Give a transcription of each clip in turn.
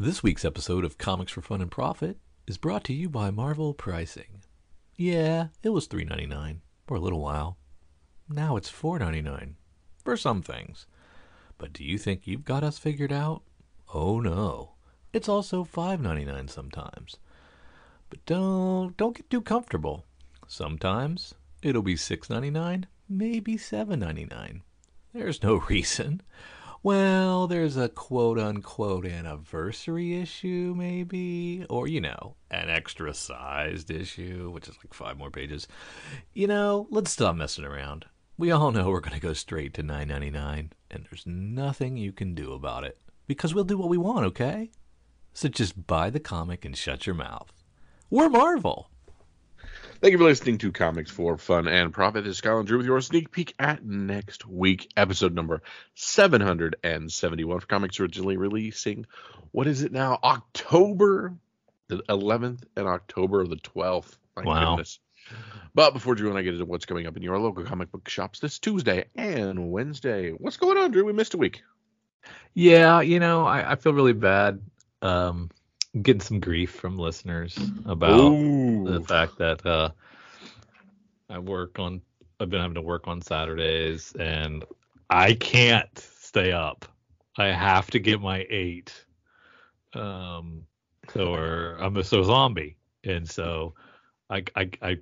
This week's episode of Comics for Fun and Profit is brought to you by Marvel Pricing. Yeah, it was $3.99 for a little while. Now it's $4.99 for some things. But do you think you've got us figured out? Oh no. It's also $5.99 sometimes. But don't get too comfortable. Sometimes it'll be $6.99, maybe $7.99. There's no reason. Well, there's a quote-unquote anniversary issue, maybe. Or, an extra-sized issue, which is like 5 more pages. Let's stop messing around. We all know we're going to go straight to $9.99, and there's nothing you can do about it. Because we'll do what we want, okay? So just buy the comic and shut your mouth. We're Marvel. Thank you for listening to Comics for Fun and Profit. This is Kyle and Drew with your sneak peek at next week, episode number 771 for Comics originally releasing. What is it now? October the 11th and October the 12th. My goodness. But before Drew and I get into what's coming up in your local comic book shops this Tuesday and Wednesday, what's going on, Drew? We missed a week. Yeah, I feel really bad. Getting some grief from listeners about the fact that I've been having to work on Saturdays and I can't stay up. I have to get my 8. Or I'm a zombie. And so I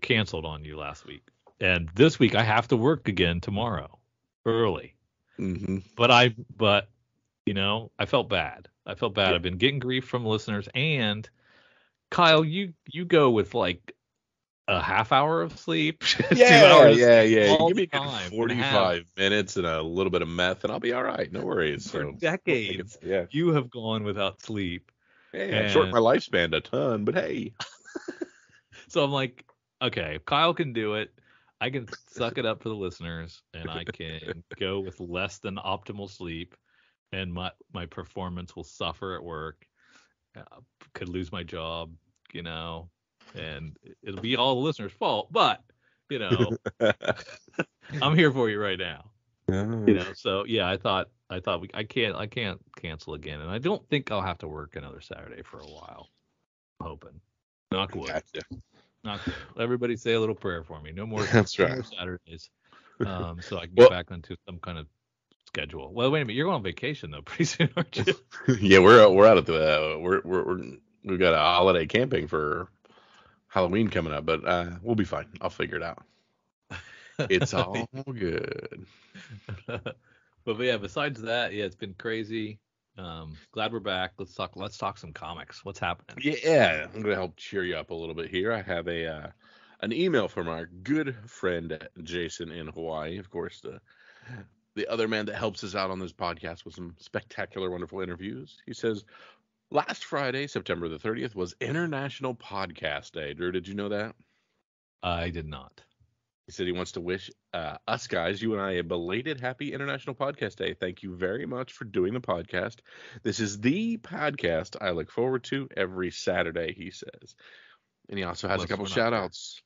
canceled on you last week. And this week I have to work again tomorrow early. Mm-hmm. But I felt bad. Yeah. I've been getting grief from listeners. And Kyle, you go with like a half hour of sleep. 2 hours. Yeah. Give me 45 minutes and a little bit of meth, and I'll be all right. No worries. For decades, you have gone without sleep. Yeah, shortened my lifespan a ton, but hey. So I'm like, okay, if Kyle can do it, I can suck it up for the listeners, and I can go with less than optimal sleep. And my performance will suffer at work. Could lose my job, and it'll be all the listeners' fault. But I'm here for you right now. So yeah, I thought I can't cancel again, and I don't think I'll have to work another Saturday for a while. I'm hoping. Knock wood. Gotcha. Knock wood. Everybody say a little prayer for me. No more. That's right. More Saturdays. So I can get back onto some kind of schedule. Well, wait a minute. You're going on vacation though, pretty soon, aren't you? Yeah, we're out of the we've got a holiday camping for Halloween coming up, but we'll be fine. I'll figure it out. It's all good. But yeah, besides that, it's been crazy. Glad we're back. Let's talk some comics. What's happening? Yeah, I'm gonna help cheer you up a little bit here. I have an email from our good friend Jason in Hawaii, of course, the other man that helps us out on this podcast with some spectacular, wonderful interviews. He says, last Friday, September the 30th, was International Podcast Day. Drew, did you know that? I did not. He said he wants to wish us guys, you and I, a belated happy International Podcast Day. Thank you very much for doing the podcast. This is the podcast I look forward to every Saturday, he says. And he also has a couple shout-outs.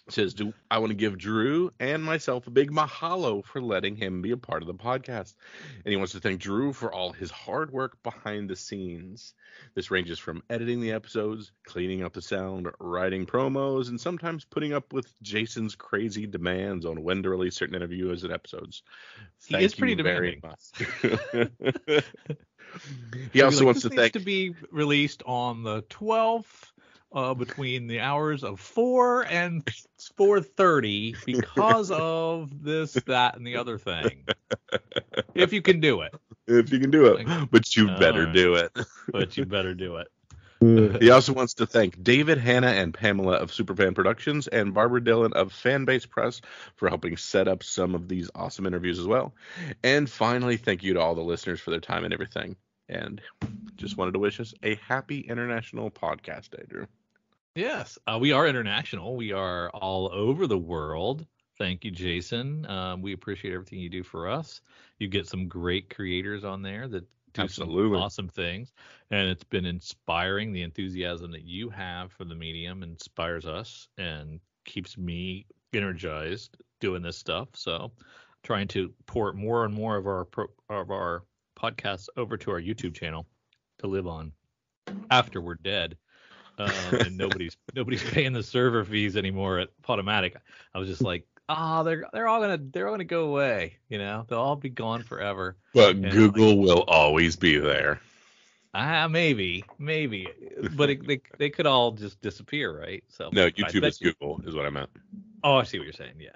Says, I want to give Drew and myself a big mahalo for letting him be a part of the podcast. And he wants to thank Drew for all his hard work behind the scenes. This ranges from editing the episodes, cleaning up the sound, writing promos, and sometimes putting up with Jason's crazy demands on when to release certain interviews and episodes. He is pretty demanding. He also wants to thank to be released on the 12th. Between the hours of 4 and 4:30 because of this, that, and the other thing. If you can do it. But you better do it. But you better do it. He also wants to thank David, Hannah, and Pamela of Superfan Productions and Barbara Dillon of Fanbase Press for helping set up some of these awesome interviews as well. And finally, thank you to all the listeners for their time and everything. And just wanted to wish us a happy International Podcast Day, Drew. Yes, we are international. We are all over the world. Thank you, Jason. We appreciate everything you do for us. You get some great creators on there that do some awesome things. And it's been inspiring. The enthusiasm that you have for the medium inspires us and keeps me energized doing this stuff. So trying to port more and more of our podcasts over to our YouTube channel to live on. after we're dead, and nobody's paying the server fees anymore at Podomatic. I was just like, they're all gonna go away. They'll all be gone forever. But And Google will always be there. maybe, but they could all just disappear, right? So No, I YouTube bet is Google, is what I meant. Oh, I see what you're saying. Yeah.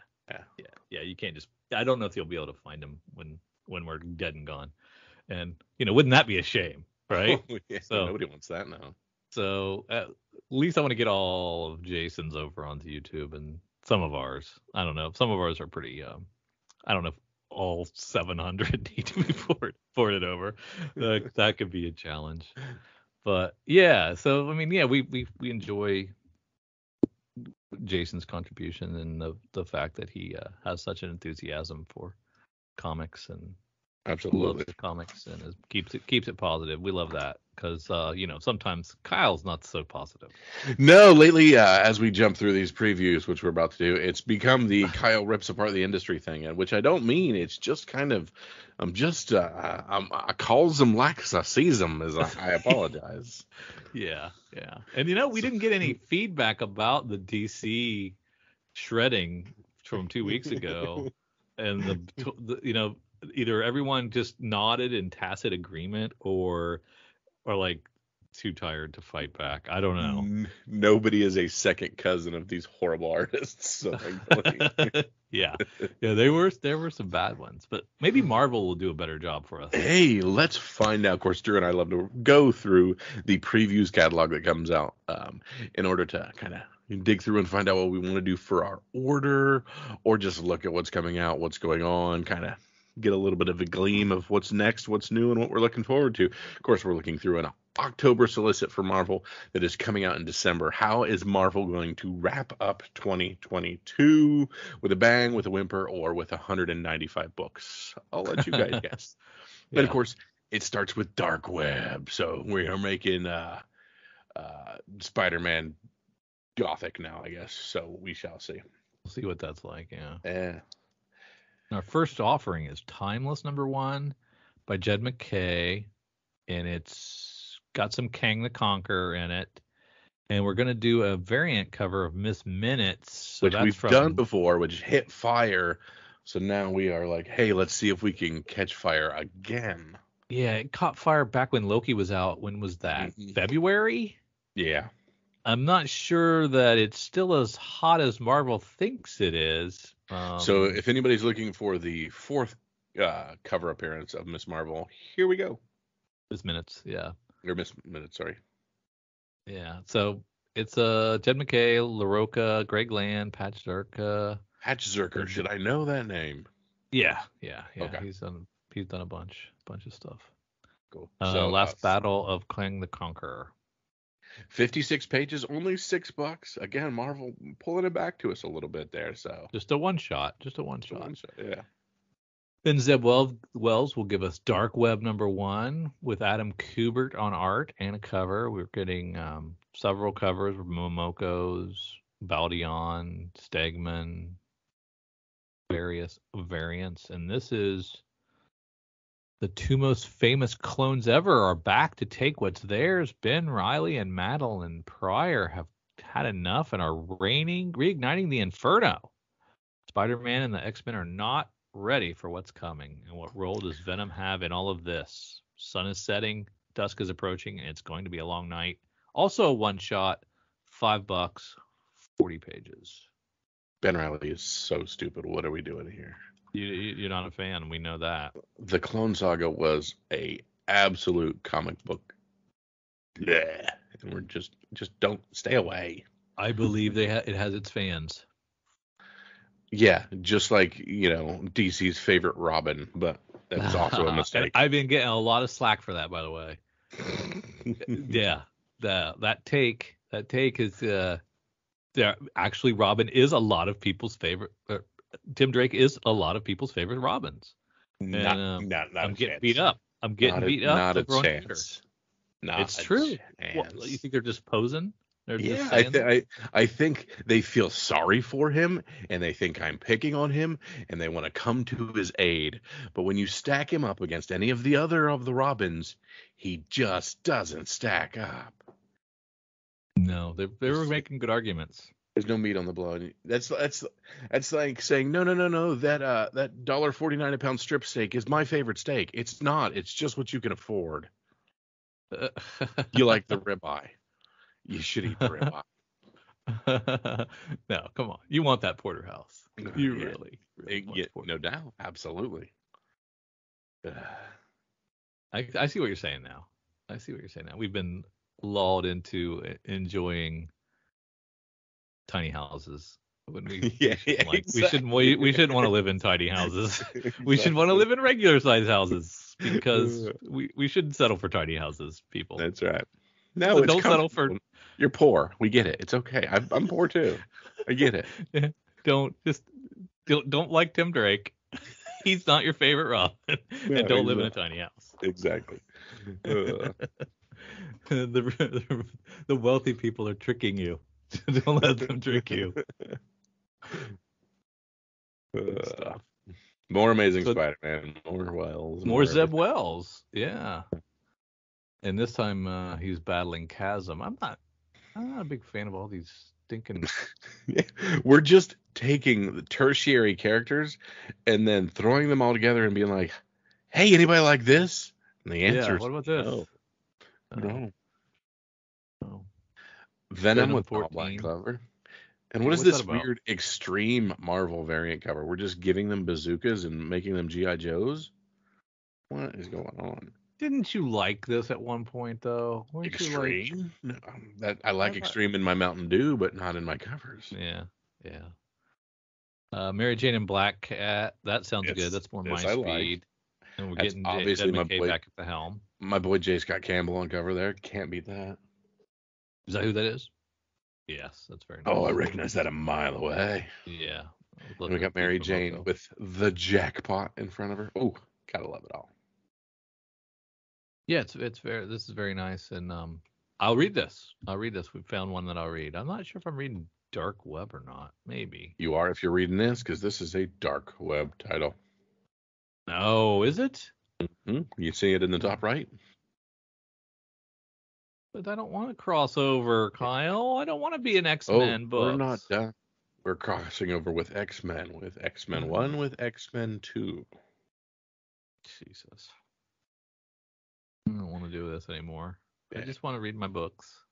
Yeah. You can't just. I don't know if you'll be able to find them when we're dead and gone. And wouldn't that be a shame, right? Yeah, So nobody wants that now. So at least I want to get all of Jason's over onto YouTube and some of ours. I don't know. Some of ours are pretty. I don't know if all 700 need to be ported over. That could be a challenge. But yeah, so I mean, yeah, we enjoy Jason's contribution and the fact that he has such an enthusiasm for comics and Absolutely. loves comics and keeps it positive. We love that because sometimes Kyle's not so positive. No, lately, as we jump through these previews, which we're about to do, it's become the Kyle rips apart the industry thing, and which I don't mean. It's just kind of, I calls them like I sees them, as I apologize. Yeah. And we didn't get any feedback about the DC shredding from 2 weeks ago, and the either everyone just nodded in tacit agreement or like too tired to fight back. I don't know. Nobody is a second cousin of these horrible artists. So yeah, there were some bad ones, but maybe Marvel will do a better job for us. Hey, let's find out. Of course, Drew and I love to go through the previews catalog that comes out in order to kind of dig through and find out what we want to do for our order, or just look at what's coming out, what's going on, kind of get a little bit of a gleam of what's next, what's new, and what we're looking forward to. Of course, we're looking through an October solicit for Marvel that is coming out in December. How is Marvel going to wrap up 2022 with a bang, with a whimper, or with 195 books? I'll let you guys guess. But of course, it starts with Dark Web. So we are making Spider-Man Gothic now, I guess. So we shall see. We'll see what that's like. Yeah. Yeah. Our first offering is Timeless #1 by Jed MacKay, and it's got some Kang the Conqueror in it. And we're going to do a variant cover of Miss Minutes. Which we've done before, which hit fire. So now we are like, hey, let's see if we can catch fire again. Yeah, it caught fire back when Loki was out. When was that? February? Yeah. I'm not sure that it's still as hot as Marvel thinks it is. So if anybody's looking for the fourth cover appearance of Miss Marvel, here we go. Miss Minutes, yeah. Or Miss Minutes, sorry. Yeah, so it's Jed MacKay, LaRocca, Greg Land, Patch Zerka. Patch Zerka, should I know that name? Yeah. Okay. He's done a bunch of stuff. Cool. Last Battle of Kang the Conqueror. 56 pages, only $6. Again, Marvel pulling it back to us a little bit there. So just a one shot. Yeah. Then Zeb Wells will give us Dark Web #1 with Adam Kubert on art and a cover. We're getting several covers with Momoko's, Baldion, Stegman, various variants, and this is the two most famous clones ever are back to take what's theirs. Ben Reilly and Madeline Pryor have had enough and are reigniting the Inferno. Spider-Man and the X-Men are not ready for what's coming. And what role does Venom have in all of this? Sun is setting, dusk is approaching, and it's going to be a long night. Also a one-shot, $5, 40 pages. Ben Reilly is so stupid. What are we doing here? You're not a fan. We know that. The Clone Saga was a absolute comic book. Yeah, and we're just don't stay away. I believe it has its fans. Yeah, just like DC's favorite Robin, but that was also a mistake. I've been getting a lot of slack for that, by the way. Yeah, that take is actually Robin is a lot of people's favorite. Tim Drake is a lot of people's favorite Robins. Not I'm getting beat up. Not a chance. It's true. What, you think they're just posing? They're just Yeah, saying that. I think they feel sorry for him, and they think I'm picking on him, and they want to come to his aid. But when you stack him up against any of the other of the Robins, he just doesn't stack up. No, they were making good arguments. There's no meat on the bone. That's like saying no. That $1.49 a pound strip steak is my favorite steak. It's not. It's just what you can afford. You like the ribeye. You should eat the ribeye. No, come on. You want that porterhouse. You Yeah. really want the No doubt. Absolutely. I see what you're saying now. I see what you're saying now. We've been lulled into enjoying tiny houses when Yeah, we shouldn't want to live in tiny houses. We should want to live in regular size houses because we shouldn't settle for tiny houses, people. That's right. No, Don't settle for. You're poor. We get it. It's okay. I'm poor too. I get it. Don't like Tim Drake. He's not your favorite Robin, and don't live in a tiny house. Exactly. The wealthy people are tricking you. Don't let them trick you. Stuff. More Amazing Spider-Man. More Wells. More Zeb Wells. Yeah. And this time he's battling Chasm. I'm not a big fan of all these stinking. We're just taking the tertiary characters and then throwing them all together and being like, "Hey, anybody like this?" And the answer is what about this? No. No. Venom with Black Clover. And what is this weird extreme Marvel variant cover? We're just giving them bazookas and making them G.I. Joes? What is going on? Didn't you like this at one point, though? Extreme? I like Extreme in my Mountain Dew, but not in my covers. Yeah. Mary Jane and Black Cat. That sounds good. That's more my speed. And we're getting obviously my boy back at the helm. My boy J. Scott Campbell on cover there. Can't beat that. Is that who that is? Yes, that's very nice. Oh, I recognize that a mile away. Yeah. And we got Mary Jane with the jackpot in front of her. Oh, gotta love it all. Yeah, this is very nice, and I'll read this. We found one that I'll read. I'm not sure if I'm reading Dark Web or not. Maybe you are if you're reading this, because this is a Dark Web title. No, is it? Mm-hmm. You see it in the top right. But I don't want to cross over, Kyle. I don't want to be an X-Men book. We're not done. We're crossing over with X-Men, with X-Men 1, with X-Men 2. Jesus. I don't want to do this anymore. Yeah. I just want to read my books.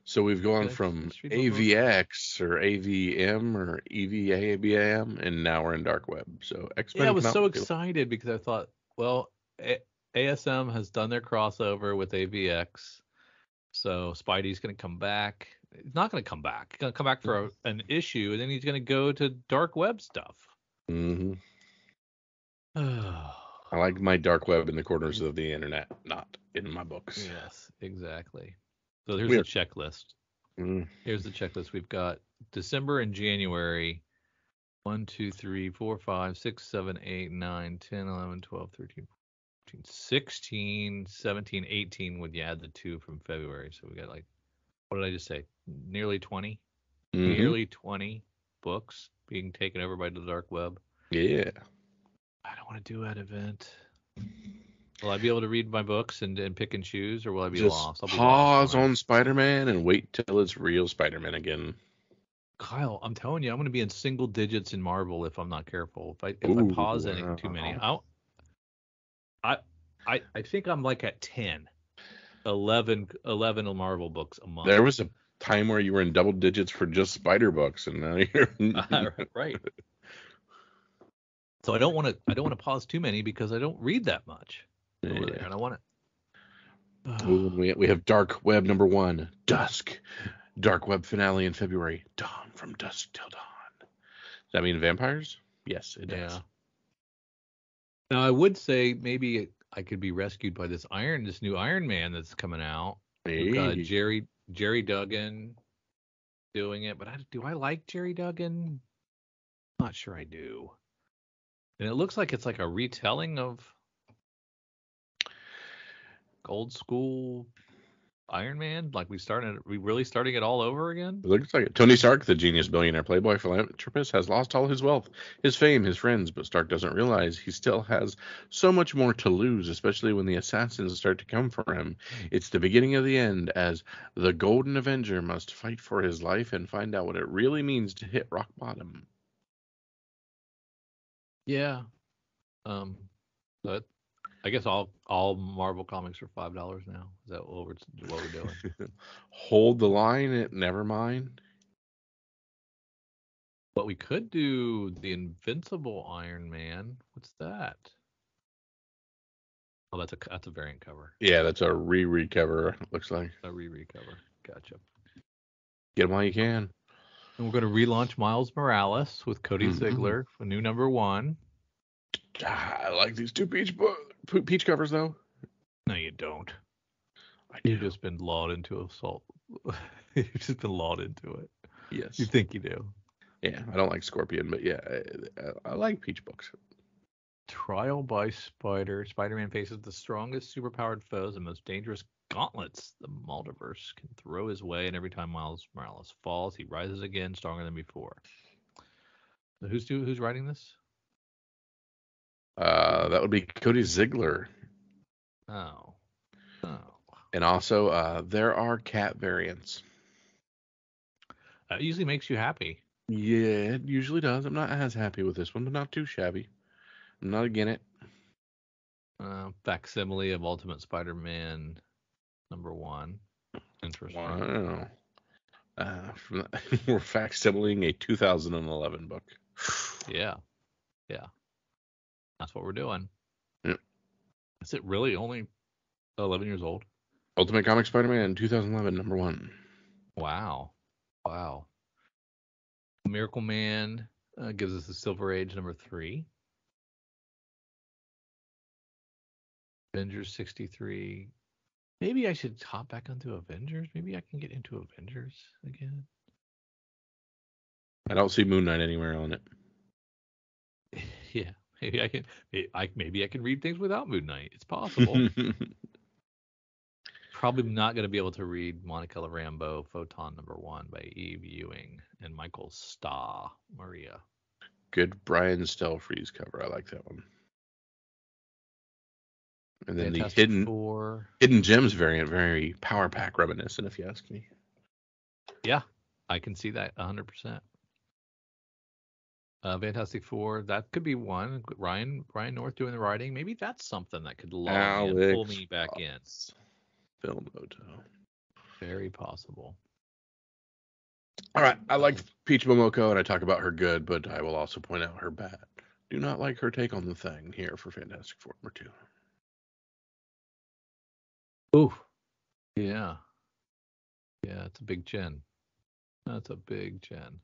So we've gone from AVX or AVM or EVABM, and now we're in Dark Web. So X-Men. Yeah, I was so excited because I thought, well, ASM has done their crossover with AVX. So Spidey's going to come back. He's not going to come back. He's going to come back for an issue, and then he's going to go to Dark Web stuff. Mm-hmm. I like my Dark Web in the corners of the internet, not in my books. Yes, exactly. So here's the checklist. Mm. Here's the checklist. We've got December and January. 1, 2, 3, 4, 5, 6, 7, 8, 9, 10, 11, 12, 13, 14, 16, 17, 18 when you add the 2 from February. So we got what did I just say? Nearly 20? Mm-hmm. Nearly 20 books being taken over by the Dark Web. Yeah. I don't want to do that event. Will I be able to read my books and pick and choose, or will I be lost? I'll be pause on Spider-Man and wait till it's real Spider-Man again. Kyle, I'm telling you, I'm going to be in single digits in Marvel if I'm not careful. If I pause too many, I think I'm like at 10, 11 Marvel books a month. There was a time where you were in double digits for just Spider books, and now you're right. So I don't want to pause too many because I don't read that much over there, and I want it. We have Dark Web #1, Dusk. Dark Web finale in February. Dawn, from dusk till dawn. Does that mean vampires? Yes, it does. Yeah. Now I would say maybe I could be rescued by this new Iron Man that's coming out. Hey. We've got Jerry Duggan doing it, but do I like Jerry Duggan? I'm not sure I do. And it looks like it's like a retelling of old school Iron Man? Like we really starting it all over again? It looks like it. Tony Stark, the genius billionaire playboy philanthropist, has lost all his wealth, his fame, his friends, but Stark doesn't realize he still has so much more to lose, especially when the assassins start to come for him. It's the beginning of the end, as the Golden Avenger must fight for his life and find out what it really means to hit rock bottom. Yeah. But I guess all Marvel comics are $5 now. Is that what we're doing? Hold the line, never mind. But we could do the Invincible Iron Man. What's that? Oh, that's a variant cover. Yeah, that's a re-cover, looks like. A re-cover. Gotcha. Get them while you can. And we're going to relaunch Miles Morales with Cody Ziegler, a new #1. I like these two peach covers, though. No, you don't. You've just been lulled into assault. You've just been lulled into it. Yes. You think you do. Yeah, I don't like Scorpion, but yeah, I like peach books. Trial by Spider. Spider-Man faces the strongest superpowered foes and most dangerous gauntlets the multiverse can throw his way, and every time Miles Morales falls, he rises again, stronger than before. So who's writing this? That would be Cody Ziegler. Oh. And also, there are cat variants. That usually makes you happy. Yeah, it usually does. I'm not as happy with this one, but not too shabby. I'm not against it. Facsimile of Ultimate Spider-Man #1. Interesting. Wow. We're facsimiling a 2011 book. Yeah. That's what we're doing. Yep. Is it really only 11 years old? Ultimate Comic Spider-Man 2011 #1. Wow. Miracle Man gives us the Silver Age #3. Avengers 63. Maybe I should hop back onto Avengers. Maybe I can get into Avengers again. I don't see Moon Knight anywhere on it. Yeah, maybe I can. Maybe I can read things without Moon Knight. It's possible. Probably not going to be able to read Monica Rambeau Photon #1 by Eve Ewing and Michael Stahl Maria. Good Brian Stelfreeze cover. I like that one. And then Fantastic the Hidden Gems variant, very Power Pack reminiscent, if you ask me. Yeah, I can see that 100%. Fantastic Four, that could be one. Ryan North doing the writing. Maybe that's something that could lull me and pull me back in. Film Moto. Very possible. All right, I like Peach Momoko, and I talk about her good, but I will also point out her bad. Do not like her take on the Thing here for Fantastic Four #2. Ooh, yeah, it's a big gen. That's a big gen.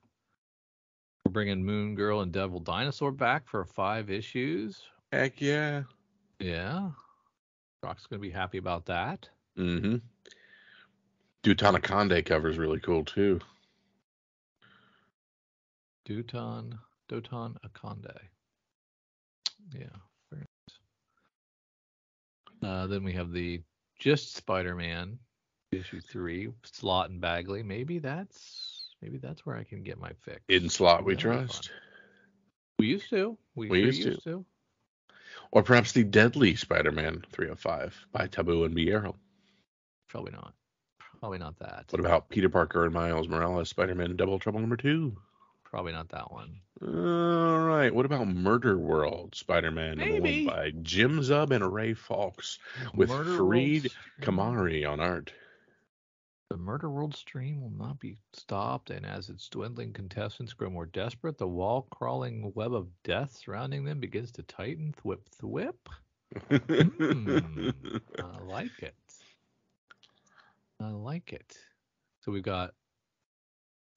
We're bringing Moon Girl and Devil Dinosaur back for 5 issues. Heck yeah. Yeah. Rock's going to be happy about that. Mm-hmm. Dutana Conde cover is really cool, too. Doton Akonde. Yeah. Very nice. Then we have the Just Spider-Man issue 3, Slott and Bagley. Maybe that's where I can get my fix. In Slott we trust. We used to. We used to. Or perhaps the Deadly Spider-Man 305 by Taboo and Biero. Probably not. Probably not that. What about Peter Parker and Miles Morales Spider-Man Double Trouble #2? Probably not that one. All right. What about Murder World Spider-Man #1 by Jim Zub and Ray Fawkes with Fareed Kamari on art? The Murder World stream will not be stopped, and as its dwindling contestants grow more desperate, the wall-crawling web of death surrounding them begins to tighten. Thwip. I like it. So we've got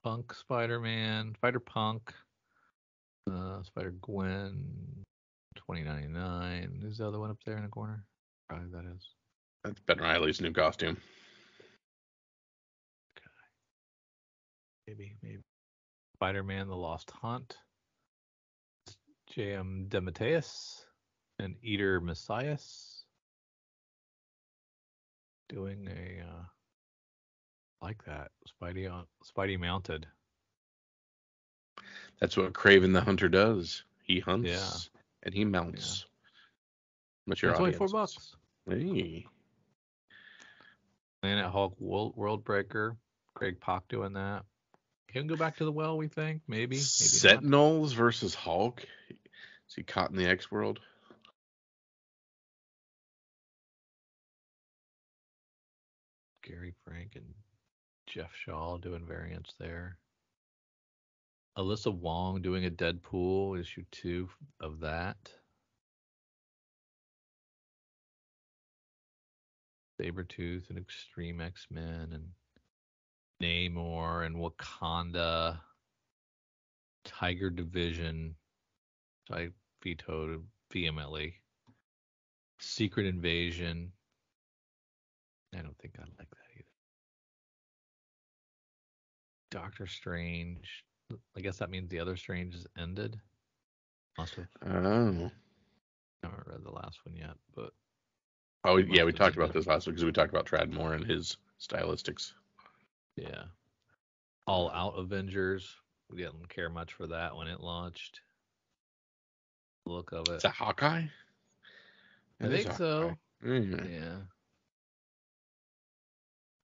Punk Spider-Man, Spider-Punk, Spider-Gwen, 2099. Who's the other one up there in the corner? Probably that is. That's Ben Reilly's new costume. Maybe. Spider-Man: The Lost Hunt. J.M. DeMatteis and Eater Messias doing a Like that. Spidey mounted. That's what Craven the Hunter does. He Yeah. hunts and he Yeah. mounts. What's your And it's only audience? $4. Hey. Planet Hulk World Breaker. Greg Pak doing that. Can we go back to the well, we think? Maybe. Maybe not. Sentinels versus Hulk. Is he caught in the X world? Gary Frank and Jeff Shaw doing variants there. Alyssa Wong doing a Deadpool issue 2 of that. Sabretooth and Extreme X-Men and Namor and Wakanda. Tiger Division. I vetoed vehemently. Secret Invasion. I don't think I like that either. Doctor Strange. I guess that means the other Strange has ended. Must have. Oh. I haven't read the last one yet, but Oh, it yeah, must we have talked about ended. this last week because we talked about Tradmore and his stylistics. Yeah. All Out Avengers. We didn't care much for that when it launched. The look of it. Is that Hawkeye? I think so. Mm. Yeah.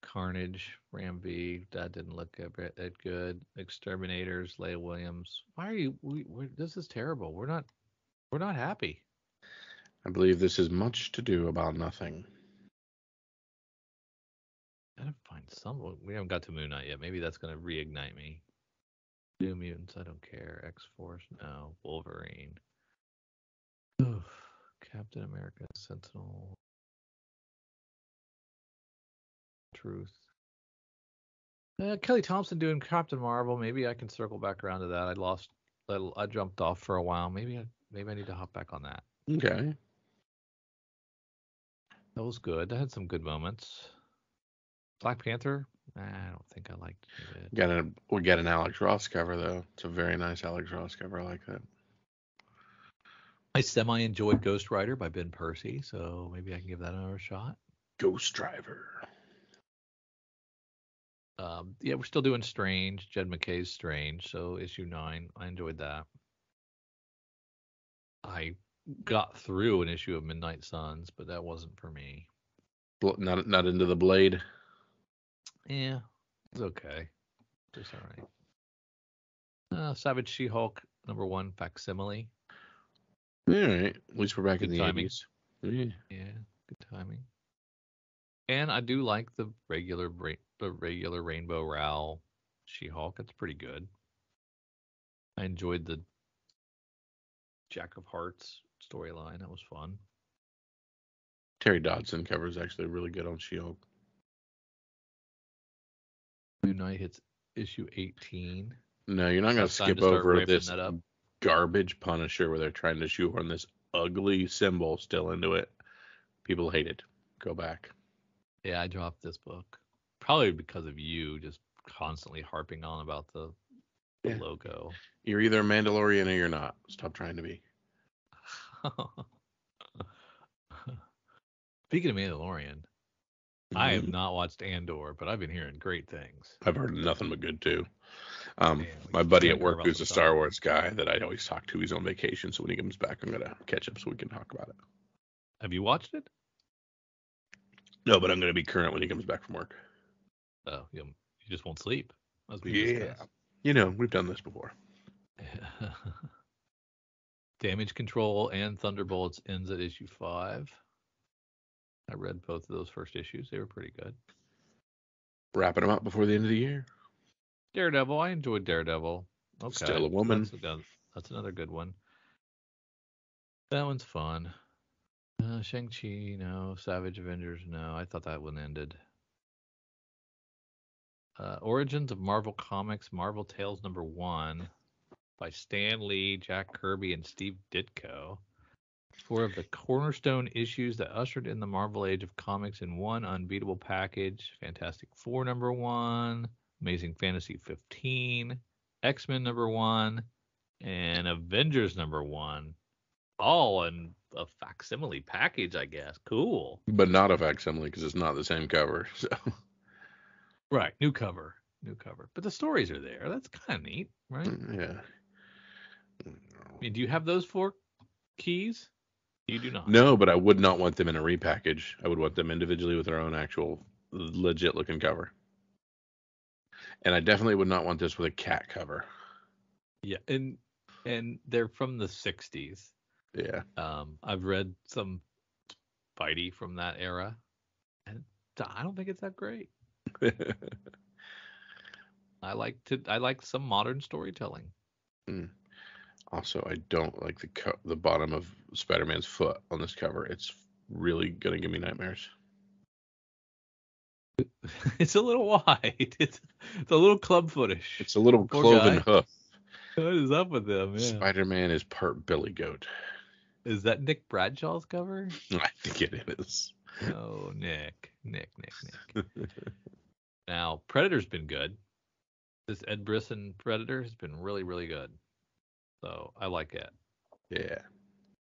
Carnage, Ram V. That didn't look that good. Exterminators, Leia Williams. Why are you? This is terrible. We're not happy. I believe this is much to do about nothing. Gotta find some. We haven't got to Moon Knight yet. Maybe that's gonna reignite me. New Mutants, I don't care. X Force, no. Wolverine. Oof. Captain America, Sentinel. Truth. Kelly Thompson doing Captain Marvel. Maybe I can circle back around to that. I jumped off for a while. Maybe I need to hop back on that. Okay. That was good. That had some good moments. Black Panther. I don't think I liked it. We got an Alex Ross cover though. It's a very nice Alex Ross cover. I like that. I semi-enjoyed Ghost Rider by Ben Percy, so maybe I can give that another shot. Ghost Driver. Yeah, we're still doing Strange. Jed McKay's Strange, so issue 9. I enjoyed that. I got through an issue of Midnight Suns, but that wasn't for me. Not into the Blade. Yeah, it's okay. Just all right. Savage She-Hulk #1 facsimile. All right. At least we're back Good in the timing. 80s. Yeah. Yeah, good timing. And I do like the regular Rainbow Rowell She-Hulk. It's pretty good. I enjoyed the Jack of Hearts storyline. That was fun. Terry Dodson cover is actually really good on She-Hulk. Moon Knight hits issue 18. No, you're not going to skip over this that up. garbage Punisher where they're trying to shoehorn this ugly symbol still into it. People hate it. Go back. Yeah, I dropped this book. Probably because of you just constantly harping on about the logo. You're either a Mandalorian or you're not. Stop trying to be. Speaking of Mandalorian, I have not watched Andor, but I've been hearing great things. I've heard nothing but good too. My buddy at work who's a Star Wars guy that I always talk to, he's on vacation, so when he comes back, I'm gonna catch up so we can talk about it. Have you watched it? No, but I'm gonna be current when he comes back from work. Oh, you just won't sleep. Yeah, you know, we've done this before. Damage Control and Thunderbolts ends at issue 5. I read both of those first issues. They were pretty good. Wrapping them up before the end of the year. Daredevil. I enjoyed Daredevil. Okay. Still a woman. That's another good one. That one's fun. Shang-Chi, no. Savage Avengers, no. I thought that one ended. Origins of Marvel Comics, Marvel Tales #1 by Stan Lee, Jack Kirby, and Steve Ditko. 4 of the cornerstone issues that ushered in the Marvel Age of Comics in one unbeatable package. Fantastic Four #1, Amazing Fantasy 15, X-Men #1, and Avengers #1. All in a facsimile package, I guess. Cool. But not a facsimile because it's not the same cover. So Right, new cover. But the stories are there. That's kind of neat, right? Yeah. I mean, do you have those 4 keys? You do not. No, but I would not want them in a repackage. I would want them individually with their own actual legit looking cover. And I definitely would not want this with a cat cover. Yeah, and they're from the 60s. Yeah. I've read some Spidey from that era, and I don't think it's that great. I like some modern storytelling. Also, I don't like the bottom of Spider-Man's foot on this cover. It's really gonna give me nightmares. It's a little wide. It's a little clubfootish. It's a little Poor cloven guy. hoof. What is up with him? Yeah. Spider-Man is part Billy Goat. Is that Nick Bradshaw's cover? I think it is. Oh, Nick. Now, Predator's been good. This Ed Brisson Predator has been really, really good. So I like it. Yeah.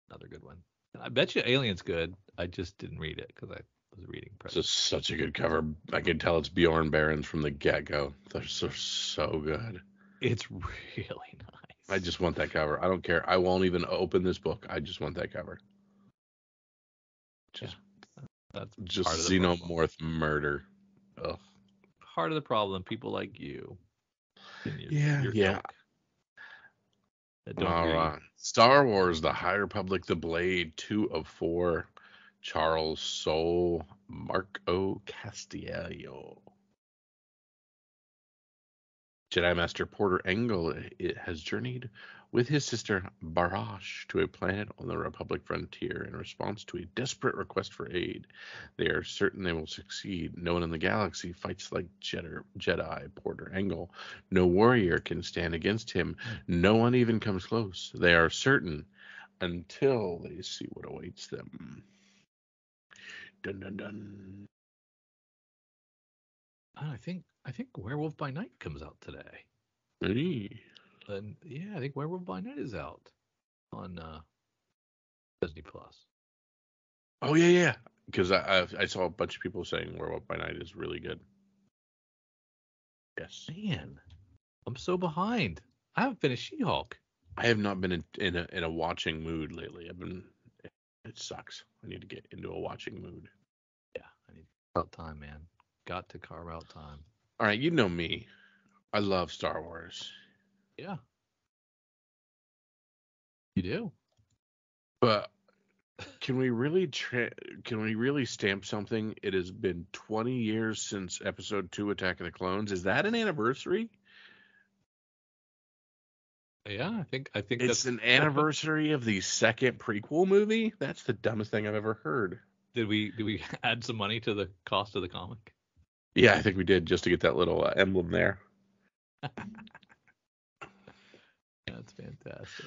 Another good one. And I bet you Alien's good. I just didn't read it because I was reading Predator. It's such a good cover. I can tell it's Bjorn Barons from the get-go. They're so good. It's really nice. I just want that cover. I don't care. I won't even open this book. I just want that cover. That's just part of the problem. Xenomorph murder. Ugh. Part of the problem, people like you. Yeah. Ilk that don't All read. right. Star Wars: The High Republic, The Blade, 2 of 4. Charles Soule, Marco Castiello. Jedi Master Porter Engle has journeyed with his sister Barash to a planet on the Republic frontier in response to a desperate request for aid. They are certain they will succeed. No one in the galaxy fights like Jedi Porter Engle. No warrior can stand against him. No one even comes close. They are certain until they see what awaits them. Dun dun dun. I think Werewolf by Night comes out today. Hey. And yeah, I think Werewolf by Night is out on Disney Plus. Oh yeah. Because I saw a bunch of people saying Werewolf by Night is really good. Yes. Man, I'm so behind. I haven't finished She-Hulk. I have not been in a watching mood lately. It sucks. I need to get into a watching mood. Yeah, I need to carve out time, man. Got to carve out time. All right, you know me. I love Star Wars. Yeah. You do. But can we really stamp something? It has been 20 years since Episode 2 Attack of the Clones. Is that an anniversary? Yeah, I think It's that's an anniversary of the second prequel movie? That's the dumbest thing I've ever heard. Did we add some money to the cost of the comic? Yeah, I think we did, just to get that little emblem there. That's fantastic.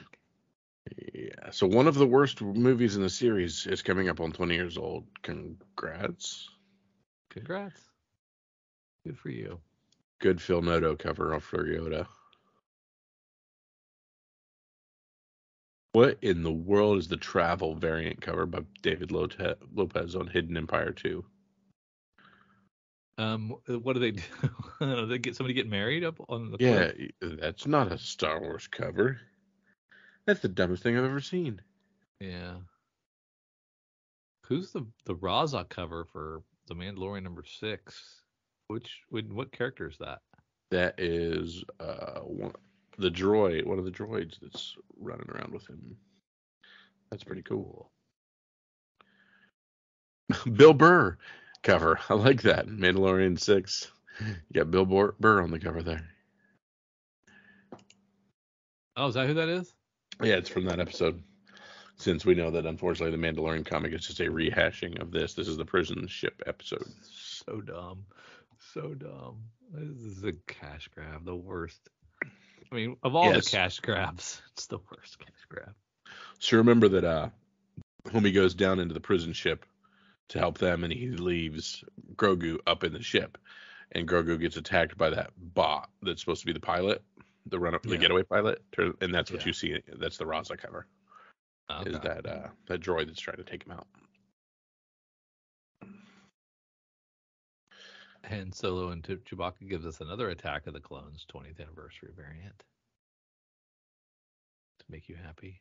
Yeah, so one of the worst movies in the series is coming up on 20 years old. Congrats. Good for you. Good Phil Noto cover for Yoda. What in the world is the travel variant cover by David Lopez on Hidden Empire 2? What do they do? They get somebody get married up on the Yeah, cliff? that's not a Star Wars cover. That's the dumbest thing I've ever seen. Yeah. Who's the Raza cover for The Mandalorian #6? What character is that? That is one of the droids that's running around with him. That's pretty cool. Bill Burr cover. I like that. Mandalorian 6. You got Bill Burr on the cover there. Oh, is that who that is? Yeah, it's from that episode. Since we know that, unfortunately, the Mandalorian comic is just a rehashing of this. This is the prison ship episode. So dumb. This is a cash grab, the worst. I mean, of all the cash grabs, it's the worst cash grab. So remember that homie goes down into the prison ship to help them, and he leaves Grogu up in the ship, and Grogu gets attacked by that bot that's supposed to be the pilot, the getaway pilot, and that's what you see. That's the Raza cover. Okay. Is that droid that's trying to take him out. Han Solo and Chewbacca gives us another Attack of the Clones 20th anniversary variant to make you happy.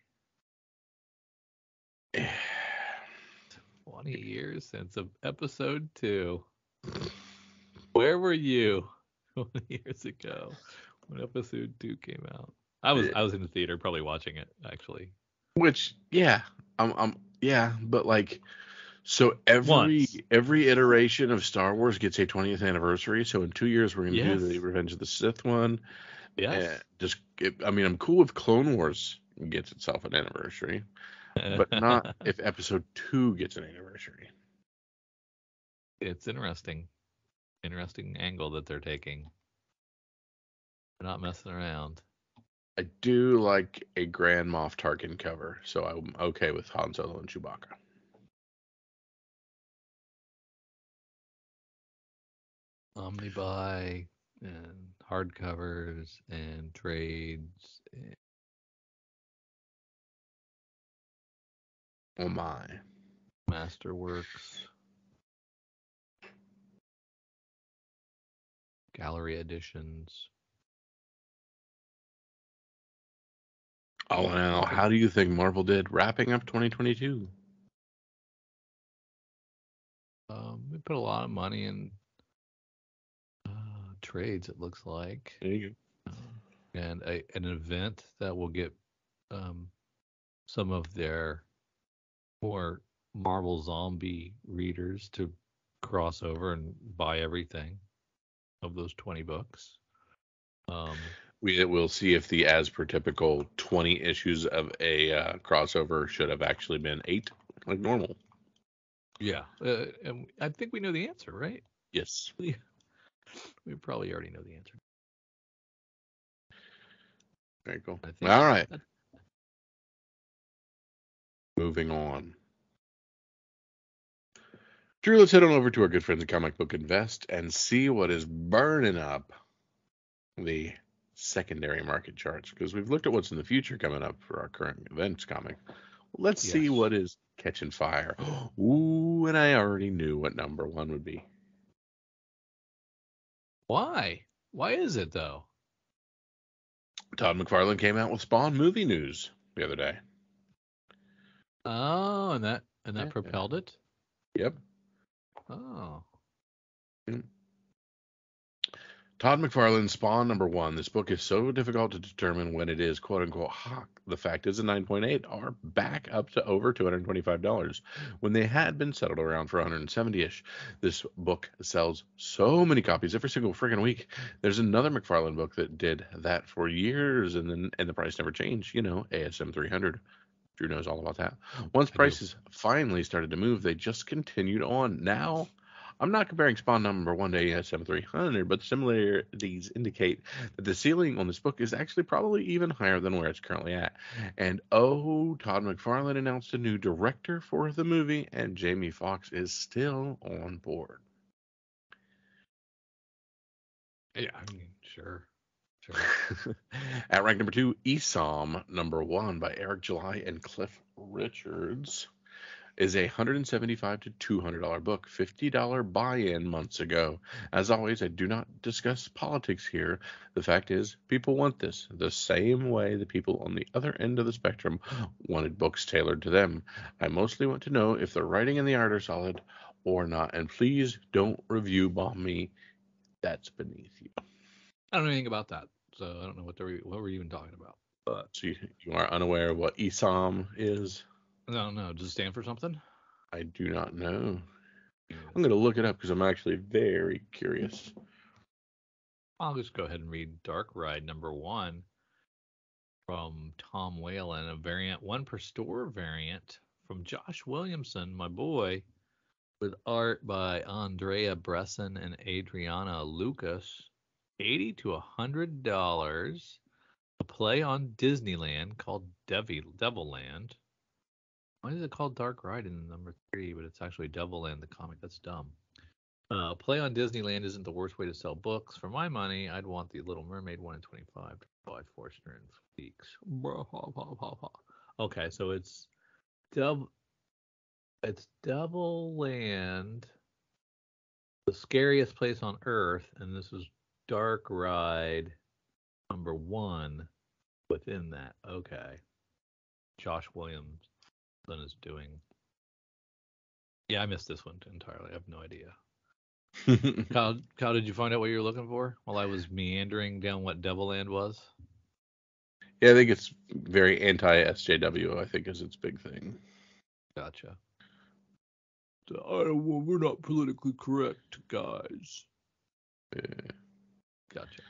20 years since episode 2. Where were you 20 years ago when episode 2 came out? I was in the theater probably watching it actually. Which, yeah, yeah, but like, so every Once. iteration of Star Wars gets a 20th anniversary. So in 2 years we're gonna do Yes. the Revenge of the Sith one. Yes. I mean, I'm cool if Clone Wars gets itself an anniversary, but not if Episode 2 gets an anniversary. It's interesting angle that they're taking. They're not messing around. I do like a Grand Moff Tarkin cover, so I'm okay with Han Solo and Chewbacca. Omnibuy and hardcovers and trades. And Oh my. Masterworks. Gallery editions. Oh, now, how do you think Marvel did wrapping up 2022? We put a lot of money in trades, it looks like. There you go. And an event that will get some of their more Marvel Zombie readers to cross over and buy everything of those 20 books. We will see if the as per typical 20 issues of a crossover should have actually been 8, like normal. Yeah. And I think we know the answer, right? Yes. We probably already know the answer. Very cool. All right. Moving on. Drew, let's head on over to our good friends at Comic Book Invest and see what is burning up the secondary market charts, because we've looked at what's in the future coming up for our current events comic. Let's see what is catching fire. Ooh, and I already knew what number 1 would be. Why? Why is it though? Todd McFarlane came out with Spawn movie news the other day. Oh, and that propelled it? Yep. Oh. Todd McFarlane's Spawn #1. This book is so difficult to determine when it is quote unquote hot. The fact is the 9.8 are back up to over $225 when they had been settled around for 170-ish. This book sells so many copies every single friggin' week. There's another McFarlane book that did that for years and the price never changed. You know, ASM 300. Drew knows all about that. Once prices finally started to move, they just continued on. Now, I'm not comparing Spawn #1 to ASM 300, but similarities indicate that the ceiling on this book is actually probably even higher than where it's currently at. And oh, Todd McFarlane announced a new director for the movie, and Jamie Foxx is still on board. Yeah, I mean, sure. At rank #2, Esom #1 by Eric July and Cliff Richards is a $175 to $200 book, $50 buy-in months ago. As always, I do not discuss politics here. The fact is, people want this the same way the people on the other end of the spectrum wanted books tailored to them. I mostly want to know if the writing and the art are solid or not, and please don't review bomb me. That's beneath you. I don't know anything about that, so I don't know what we're even talking about. But so you are unaware of what ESOM is? No. Does it stand for something? I do not know. I'm going to look it up because I'm actually very curious. I'll just go ahead and read Dark Ride #1 from Tom Whalen, a variant, 1 per store variant from Josh Williamson, my boy, with art by Andrea Bresson and Adriana Lucas. $80 to $100. A play on Disneyland called Devilland. Why is it called Dark Ride in #3, but it's actually Devilland, the comic? That's dumb. Play on Disneyland isn't the worst way to sell books. For my money, I'd want the Little Mermaid 1 in 25 to buy Fortuner and Weeks. Okay, so it's Devilland The Scariest Place on Earth, and this is Dark Ride #1 within that. Okay. Josh Williamson is doing. Yeah, I missed this one entirely. I have no idea. Kyle, did you find out what you were looking for while I was meandering down what Devilland was? Yeah, I think it's very anti-SJW, I think, is its big thing. Gotcha. We're not politically correct, guys. Yeah. Gotcha.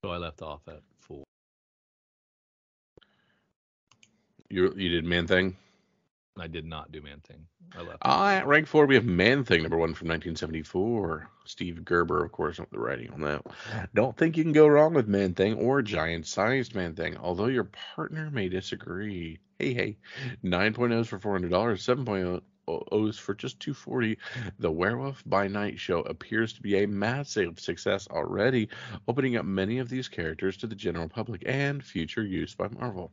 So I left off at 4. You did Man Thing? I did not do Man Thing. I left. At rank 4, we have Man Thing, #1 from 1974. Steve Gerber, of course, with the writing on that. Don't think you can go wrong with Man Thing or giant-sized Man Thing, although your partner may disagree. Hey, 9.0s for $400, 7.0s for just $240. The Werewolf by Night show appears to be a massive success already, opening up many of these characters to the general public and future use by Marvel.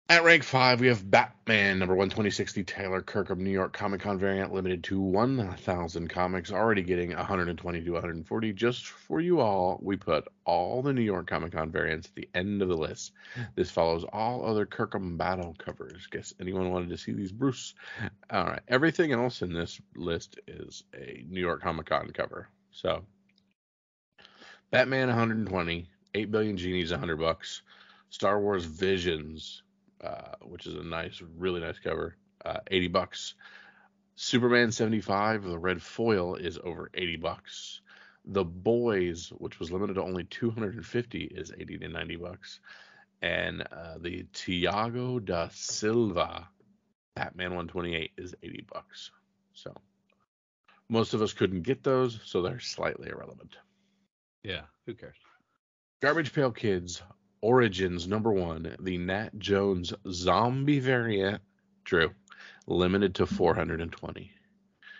At rank 5, we have Batman #1 2060 Taylor Kirkham New York Comic Con variant, limited to 1,000 comics, already getting 120 to 140. Just for you all, we put all the New York Comic Con variants at the end of the list. This follows all other Kirkham battle covers. Guess anyone wanted to see these, Bruce? All right, everything else in this list is a New York Comic Con cover. So, Batman 120, 8 Billion Genies $100, Star Wars Visions, which is a really nice cover, $80. Superman 75, the red foil, is over $80. The Boys, which was limited to only 250, is $80 to $90. And the Thiago da Silva Batman 128 is $80. So most of us couldn't get those, so they're slightly irrelevant. Yeah, who cares? Garbage Pail Kids Origins #1, the Nat Jones zombie variant, Drew, limited to 420.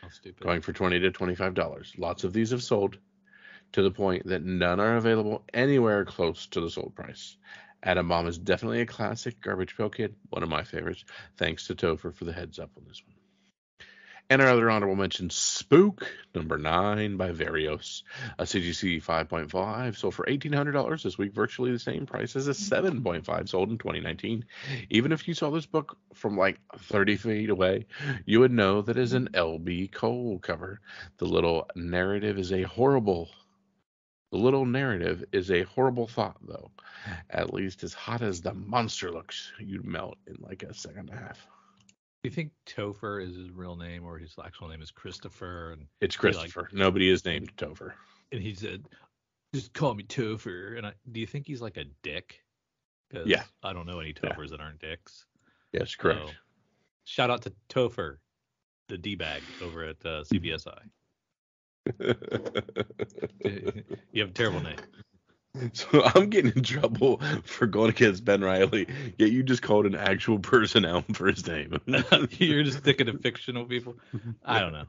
How stupid. Going for $20 to $25. Lots of these have sold, to the point that none are available anywhere close to the sold price. Atom Bomb is definitely a classic Garbage Pail Kid, one of my favorites. Thanks to Topher for the heads up on this one. And our other honorable mention, Spook #9 by Varios, a CGC 5.5 sold for $1,800 this week, virtually the same price as a 7.5 sold in 2019. Even if you saw this book from like 30 feet away, you would know that is an L.B. Cole cover. The little narrative is a horrible thought, though. At least as hot as the monster looks, you'd melt in like a second and a half. Do you think Topher is his real name, or his actual name is Christopher? And it's Christopher. Nobody is named Topher. And he said, "Just call me Topher." And do you think he's like a dick? Yeah. I don't know any Tophers that aren't dicks. Yes, correct. So, shout out to Topher, the D-bag over at CBSI. You have a terrible name. So I'm getting in trouble for going against Ben Reilly, yet you just called an actual person out for his name. You're just thinking of fictional people. I don't know.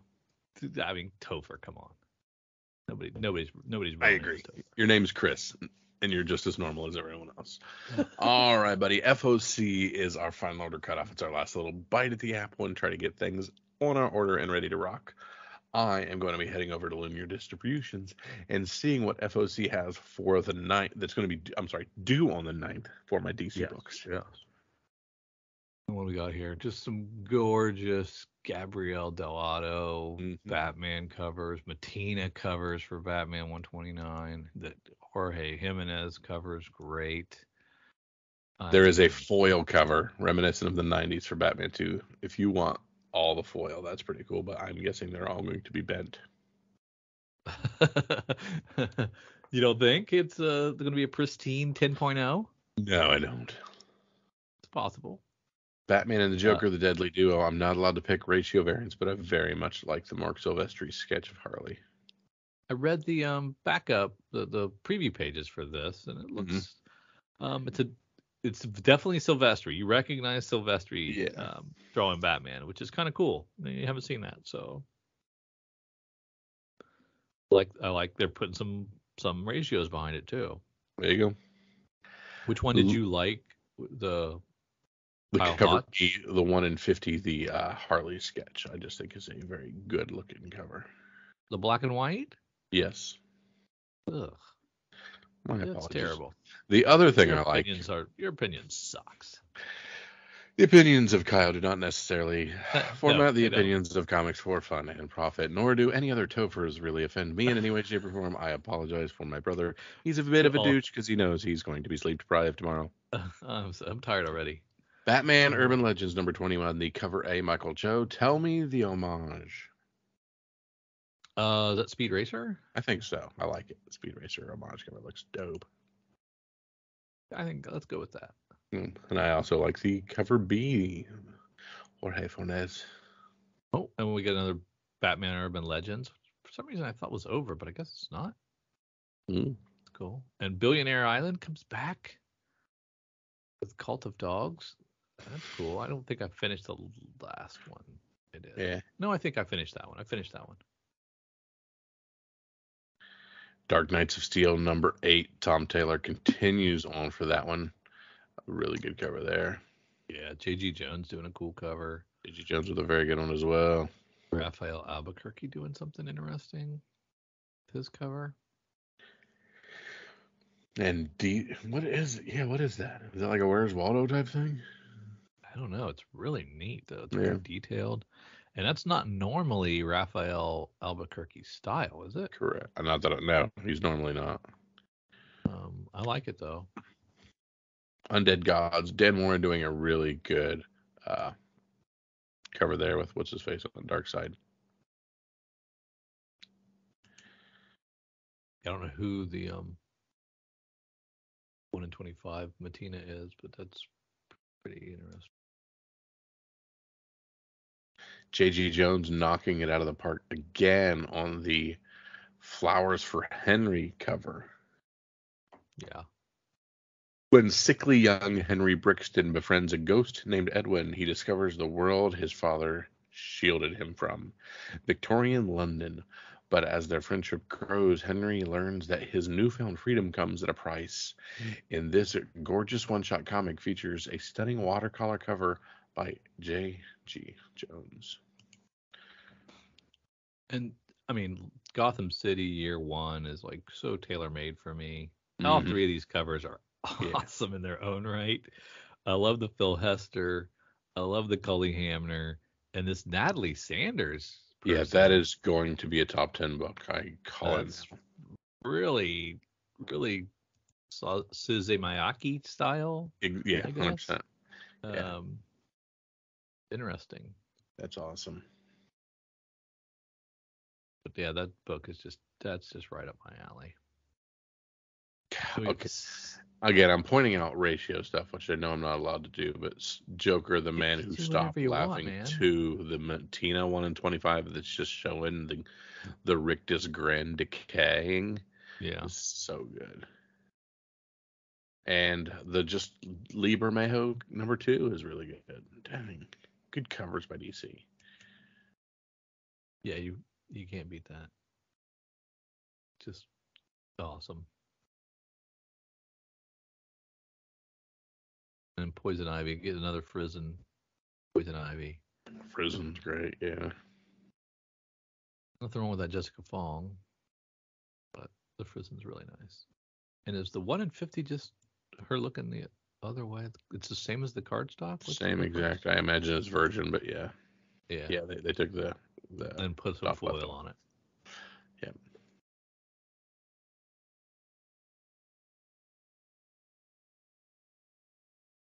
I mean, Topher, come on. Nobody's. I agree. Your name's Chris, and you're just as normal as everyone else. All right, buddy. FOC is our final order cutoff. It's our last little bite at the apple and try to get things on our order and ready to rock. I am going to be heading over to Linear Distributions and seeing what FOC has for the 9th. That's going to be, due on the 9th for my DC books. Yes. What do we got here? Just some gorgeous Gabriel Dell'Otto Batman covers, Matina covers for Batman 129. The Jorge Jimenez covers, great. There is a foil cover reminiscent of the 90s for Batman 2. If you want all the foil, that's pretty cool, but I'm guessing they're all going to be bent. You don't think it's going to be a pristine 10.0? No, I don't. It's possible. Batman and the Joker, the Deadly Duo. I'm not allowed to pick ratio variants, but I very much like the Mark Silvestri sketch of Harley. I read the backup, the preview pages for this, and it looks it's definitely Silvestri. You recognize Silvestri drawing Batman, which is kind of cool. You haven't seen that, so I like they're putting some ratios behind it too. There you go. Which one did you like? The The Kyle cover Hotz? B, the 1 in 50, the Harley sketch, I just think is a very good looking cover. The black and white? Yes. Ugh. My That's apologies. terrible. The other thing Your I like, your opinion sucks. the opinions of Kyle do not necessarily No, format the they don't. opinions of comics for fun and profit, nor do any other Tophers really offend me in any way, shape, or form. I apologize for my brother. He's a bit of a Oh, douche because he knows he's going to be sleep deprived tomorrow. I'm tired already. Batman Urban Legends number 21, the cover A, Michael Joe. Tell me the homage. Is that Speed Racer? I think so. I like it. The Speed Racer homage cover looks dope. I think let's go with that. And I also like the cover B, Jorge Fornes. Oh, and we get another Batman Urban Legends. For some reason, I thought was over, but I guess it's not. Mm. It's cool. And Billionaire Island comes back with Cult of Dogs. That's cool. I don't think I finished the last one. I did. Yeah. No, I think I finished that one. I finished that one. Dark Knights of Steel number 8. Tom Taylor continues on for that one. A really good cover there. Yeah, J.G. Jones doing a cool cover. J.G. Jones with a very good one as well. Raphael Albuquerque doing something interesting. His cover. And what is that? Is that like a Where's Waldo type thing? I don't know. It's really neat though. It's Yeah. very detailed. And that's not normally Raphael Albuquerque's style, is it? Correct. Not that no, he's normally not. I like it though. Undead Gods. Dan Warren doing a really good cover there with what's his face on the dark side. I don't know who the 1 in 25 Matina is, but that's pretty interesting. J.G. Jones knocking it out of the park again on the Flowers for Henry cover. Yeah. When sickly young Henry Brixton befriends a ghost named Edwin, he discovers the world his father shielded him from, Victorian London. But as their friendship grows, Henry learns that his newfound freedom comes at a price. In this gorgeous one-shot comic features a stunning watercolor cover by J.G. Jones. And I mean, Gotham City Year One is like so tailor-made for me. All three of these covers are awesome in their own right. I love the Phil Hester. I love the Cully Hamner. And this Natalie Sanders person. Yeah, that is going to be a top 10 book. I call it. Really, really Suze Miyake style. Yeah, 100%. Yeah. Interesting. That's awesome. But yeah, that book is that's just right up my alley. Okay. Again, I'm pointing out ratio stuff, which I know I'm not allowed to do, but Joker, the man who stopped laughing, to the Tina 1 in 25 that's just showing the rictus grin decaying. Yeah. Is so good. And the just Lee Bermejo number 2 is really good. Dang. Good covers by DC. Yeah, you can't beat that. Just awesome. And Poison Ivy, get another Poison Ivy. Frizzon's great, yeah. Nothing wrong with that Jessica Fong, but the Frizzon's really nice. And is the 1 in 50 just her looking the other way? It's the same as the cardstock? Same exact. I imagine it's Virgin, but yeah. Yeah. Yeah, they took the and put some foil on it. Yep.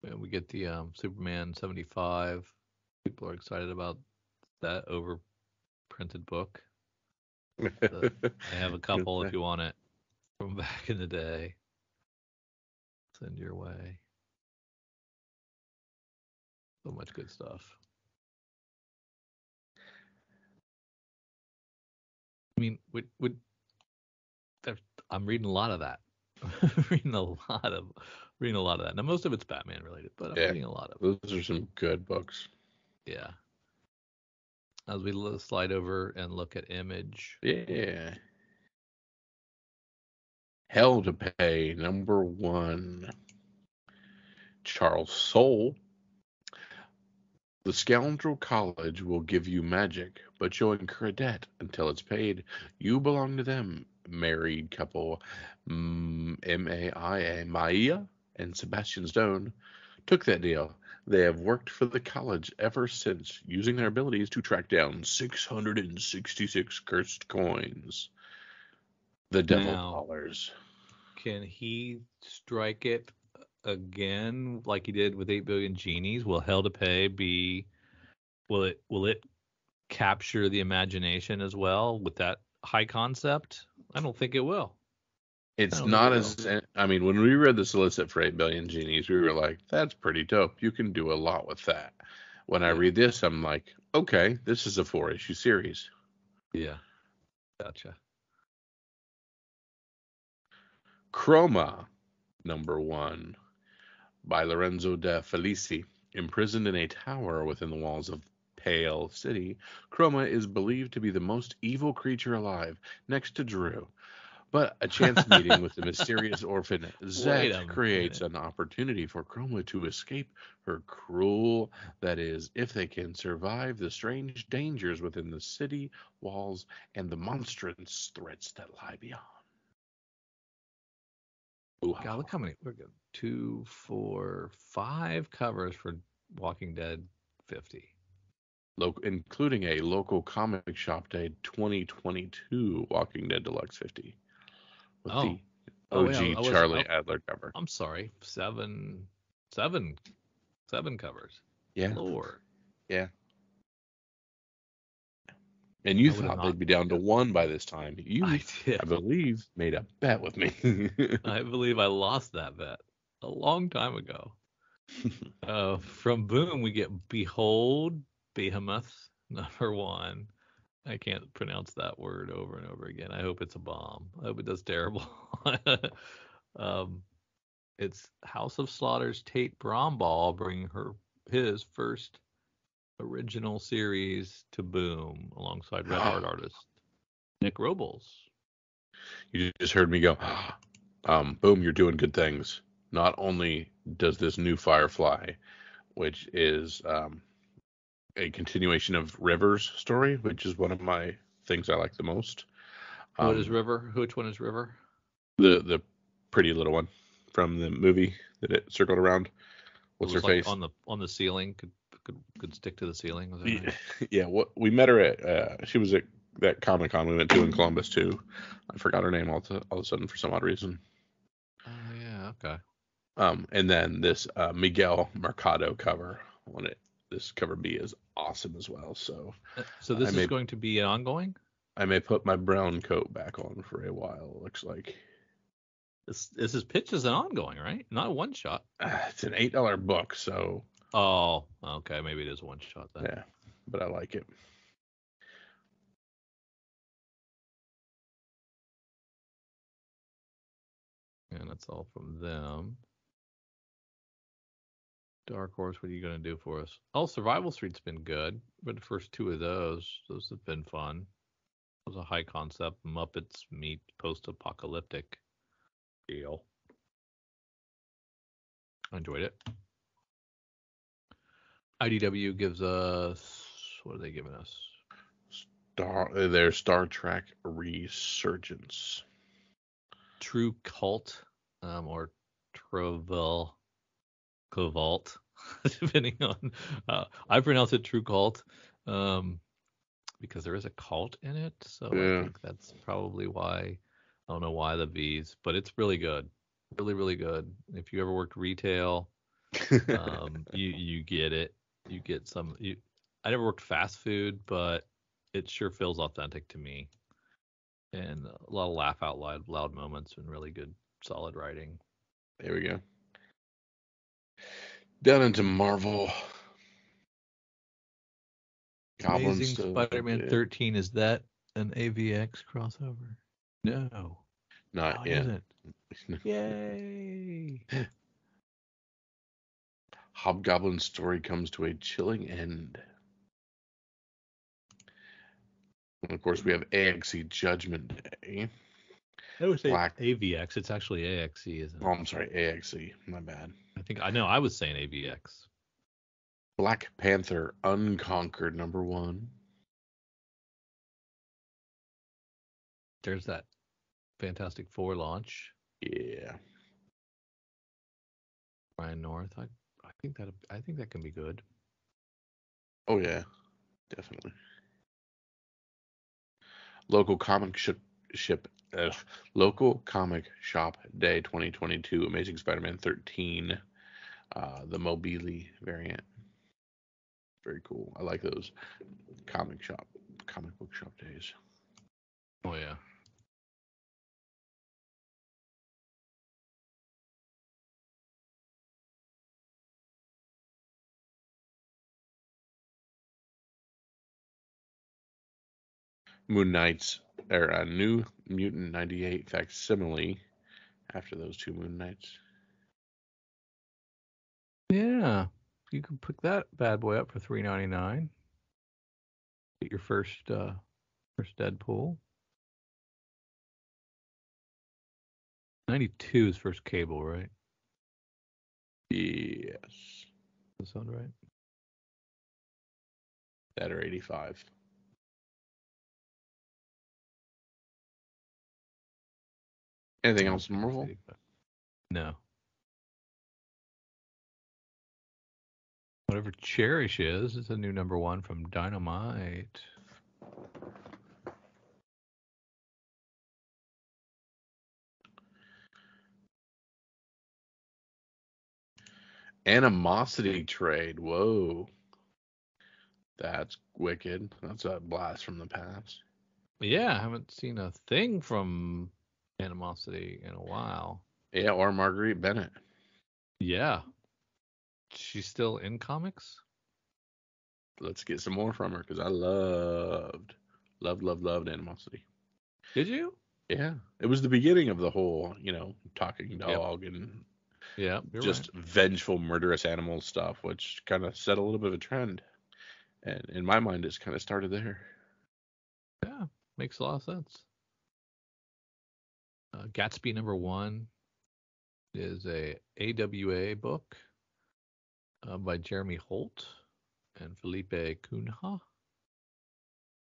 And we get the Superman 75. People are excited about that overprinted book. I have a couple if you want it from back in the day. Send your way. So much good stuff. I mean, I'm reading a lot of that. reading a lot of that. Now most of it's Batman related, but I'm reading a lot of it. Those are some good books. Yeah. As we slide over and look at Image. Yeah. Hell to Pay, number 1. Charles Soule. The Scoundrel College will give you magic, but you'll incur a debt until it's paid. You belong to them. Married couple Maya and Sebastian Stone took that deal. They have worked for the college ever since, using their abilities to track down 666 cursed coins. The Devil Now, Dollars. can he strike it again like he did with 8 billion genies? Will Hell to Pay be? Will it capture the imagination as well with that high concept? I don't think it will. I It's don't think it not will. I mean, when we read the solicit for 8 billion genies, we were like, that's pretty dope. You can do a lot with that. When I Yeah. read this, I'm like, okay, this is a 4-issue series. Yeah. Gotcha. Chroma, #1, by Lorenzo de Felici. Imprisoned in a tower within the walls of Pale City, Chroma is believed to be the most evil creature alive, next to Drew. But a chance meeting with the mysterious orphan Wait Zet a creates minute. an opportunity for Chroma to escape her cruel, that is, if they can survive the strange dangers within the city walls and the monstrous threats that lie beyond. God, look how many. We're good. 2, 4, 5 covers for Walking Dead 50. Including a local comic shop day 2022 Walking Dead Deluxe 50 with Oh. the Oh yeah, OG I was. Charlie Adler cover. I'm sorry. 7 covers. Yeah, Lord. yeah. And you I would have thought not. they'd be down to 1 by this time. I You, did. I believe, made a bet with me. I believe I lost that bet a long time ago. From Boom, we get Behold Behemoth #1. I can't pronounce that word over and over again. I hope it's a bomb. I hope it does terrible. um, it's House of Slaughter's Tate Bromball bringing his first original series to Boom alongside Red Heart artist Nick Robles. You just heard me go, boom, you're doing good things. Not only does this new Firefly, which is a continuation of River's story, which is one of my things I like the most. What is River? Which one is River? The pretty little one from the movie that it circled around. What's It her was like face? on the ceiling. Could stick to the ceiling. Was that right? Yeah, what we met her at. She was at that Comic Con we went to in Columbus too. I forgot her name all of a sudden for some odd reason. Oh yeah. Okay. And then this Miguel Mercado cover on it. This cover B is awesome as well. So So this is going to be ongoing. I may put my brown coat back on for a while. It looks like This is pitched as an ongoing, right? Not a one shot. it's an $8 book, so Oh, okay. Maybe it is one shot then. yeah, but I like it. And that's all from them. Dark Horse, what are you going to do for us? Oh, Survival Street's been good. But the first 2 of those have been fun. It was a high concept Muppets meet post-apocalyptic deal. I enjoyed it. IDW gives us, what are they giving us? Their Star Trek Resurgence. True Cult, or Troville Covalt, depending on. I pronounce it True Cult, because there is a cult in it. So Yeah. I think that's probably why. I don't know why the V's, but it's really good, really really good. If you ever worked retail, you get it. You get some. I never worked fast food, but it sure feels authentic to me. And a lot of laugh out loud moments and really good solid writing. There we go. Down into Marvel. Amazing Spider-Man 13, is that an AVX crossover? No. Not yet. Isn't. Yay! Hobgoblin's story comes to a chilling end. And of course, we have AXE Judgment Day. I would say AVX. It's actually AXE, isn't it? Oh, I'm sorry, AXE. My bad. I was saying AVX. Black Panther Unconquered #1. There's that Fantastic Four launch. Yeah. Ryan North. I think that can be good. Oh yeah, definitely. Local comic local comic shop day 2022. Amazing Spider-Man 13, the Mobili variant. Very cool. I like those comic book shop days. Oh yeah. Moon Knights or New Mutant 98 facsimile after those two Moon Knights. Yeah. You can pick that bad boy up for $3.99. Get your first Deadpool. 92 is first Cable, right? Yes. Does that sound right? That are 85. Anything else Marvel? No. Whatever Cherish is a new #1 from Dynamite. Animosity trade. Whoa. That's wicked. That's a blast from the past. Yeah, I haven't seen a thing from Animosity in a while. Yeah, or Marguerite Bennett. Yeah. She's still in comics? Let's get some more from her because I loved Animosity. Did you? Yeah, it was the beginning of the whole, talking Yep. dog and Yeah, you're just right. vengeful, murderous animal stuff, which kind of set a little bit of a trend. And in my mind, it's kind of started there. Yeah, makes a lot of sense. Gatsby #1 is a AWA book by Jeremy Holt and Felipe Cunha.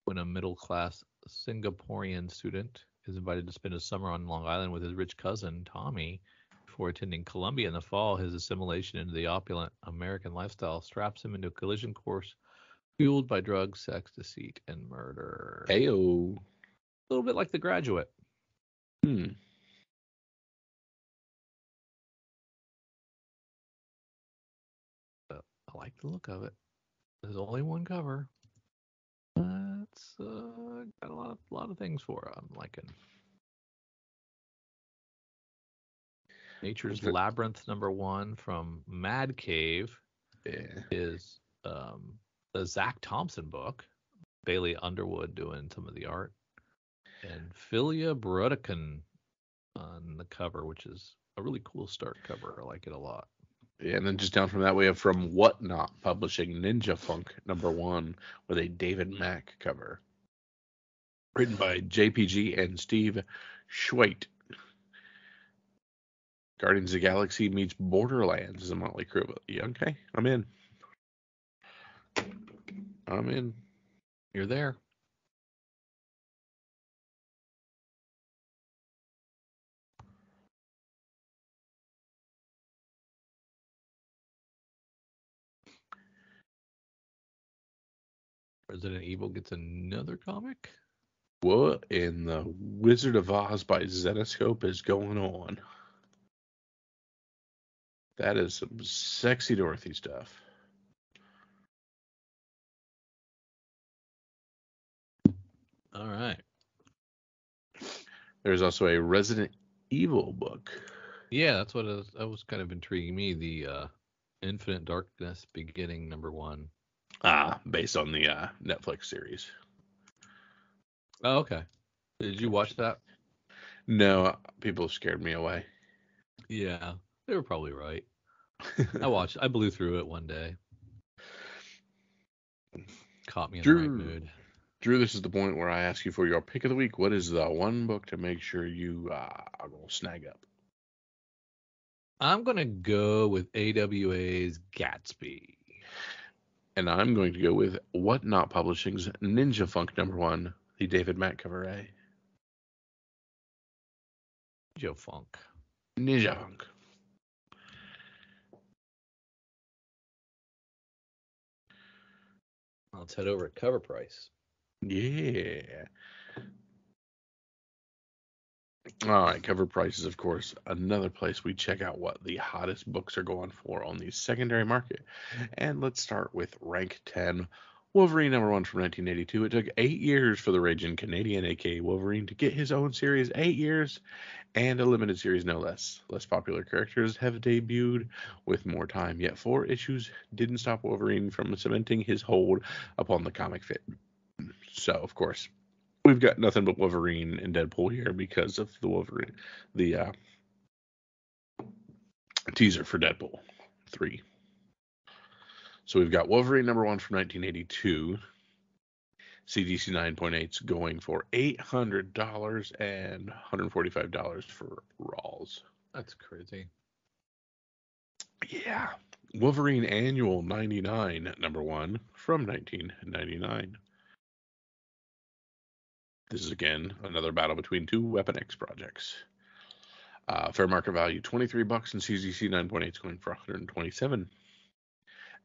When a middle-class Singaporean student is invited to spend a summer on Long Island with his rich cousin, Tommy, before attending Columbia in the fall, his assimilation into the opulent American lifestyle straps him into a collision course fueled by drugs, sex, deceit, and murder. Heyo. A little bit like The Graduate. Hmm. But I like the look of it. There's only one cover. It's got a lot of things for it I'm liking. Nature's Labyrinth #1 from Mad Cave is the Zach Thompson book. Bailey Underwood doing some of the art. And Philia Brodekin on the cover, which is a really cool start cover. I like it a lot. Yeah, and then just down from that we have from Whatnot Publishing Ninja Funk #1 with a David Mack cover. Written by JPG and Steve Schweit. Guardians of the Galaxy meets Borderlands is a Motley Crue. Yeah, okay, I'm in. You're there. Resident Evil gets another comic. What in the Wizard of Oz by Zenescope is going on? That is some sexy Dorothy stuff. All right. There's also a Resident Evil book. Yeah, that's what that was kind of intriguing me. The Infinite Darkness Beginning #1. Based on the Netflix series. Oh, okay. Did you watch that? No, people scared me away. Yeah, they were probably right. I blew through it one day. Caught me in the right mood. Drew, this is the point where I ask you for your pick of the week. What is the one book to make sure you are going to snag up? I'm going to go with AWA's Gatsby. And I'm going to go with What Not Publishing's Ninja Funk #1, the David Mack cover A. Joe Funk. Ninja Funk. Let's head over at Cover Price. Yeah. All right, Cover Price is, of course, another place we check out what the hottest books are going for on the secondary market. And let's start with rank 10, Wolverine #1 from 1982. It took 8 years for the raging Canadian, aka Wolverine, to get his own series. 8 years, and a limited series no less. Less popular characters have debuted with more time, yet 4 issues didn't stop Wolverine from cementing his hold upon the comic fit. So, of course, we've got nothing but Wolverine and Deadpool here because of the teaser for Deadpool 3. So we've got Wolverine #1 from 1982. CGC 9.8's going for $800 and $145 for Rawls. That's crazy. Yeah. Wolverine Annual 99 #1 from 1999. This is again another battle between two Weapon X projects. Fair market value $23 and CGC 9.8 is going for $127.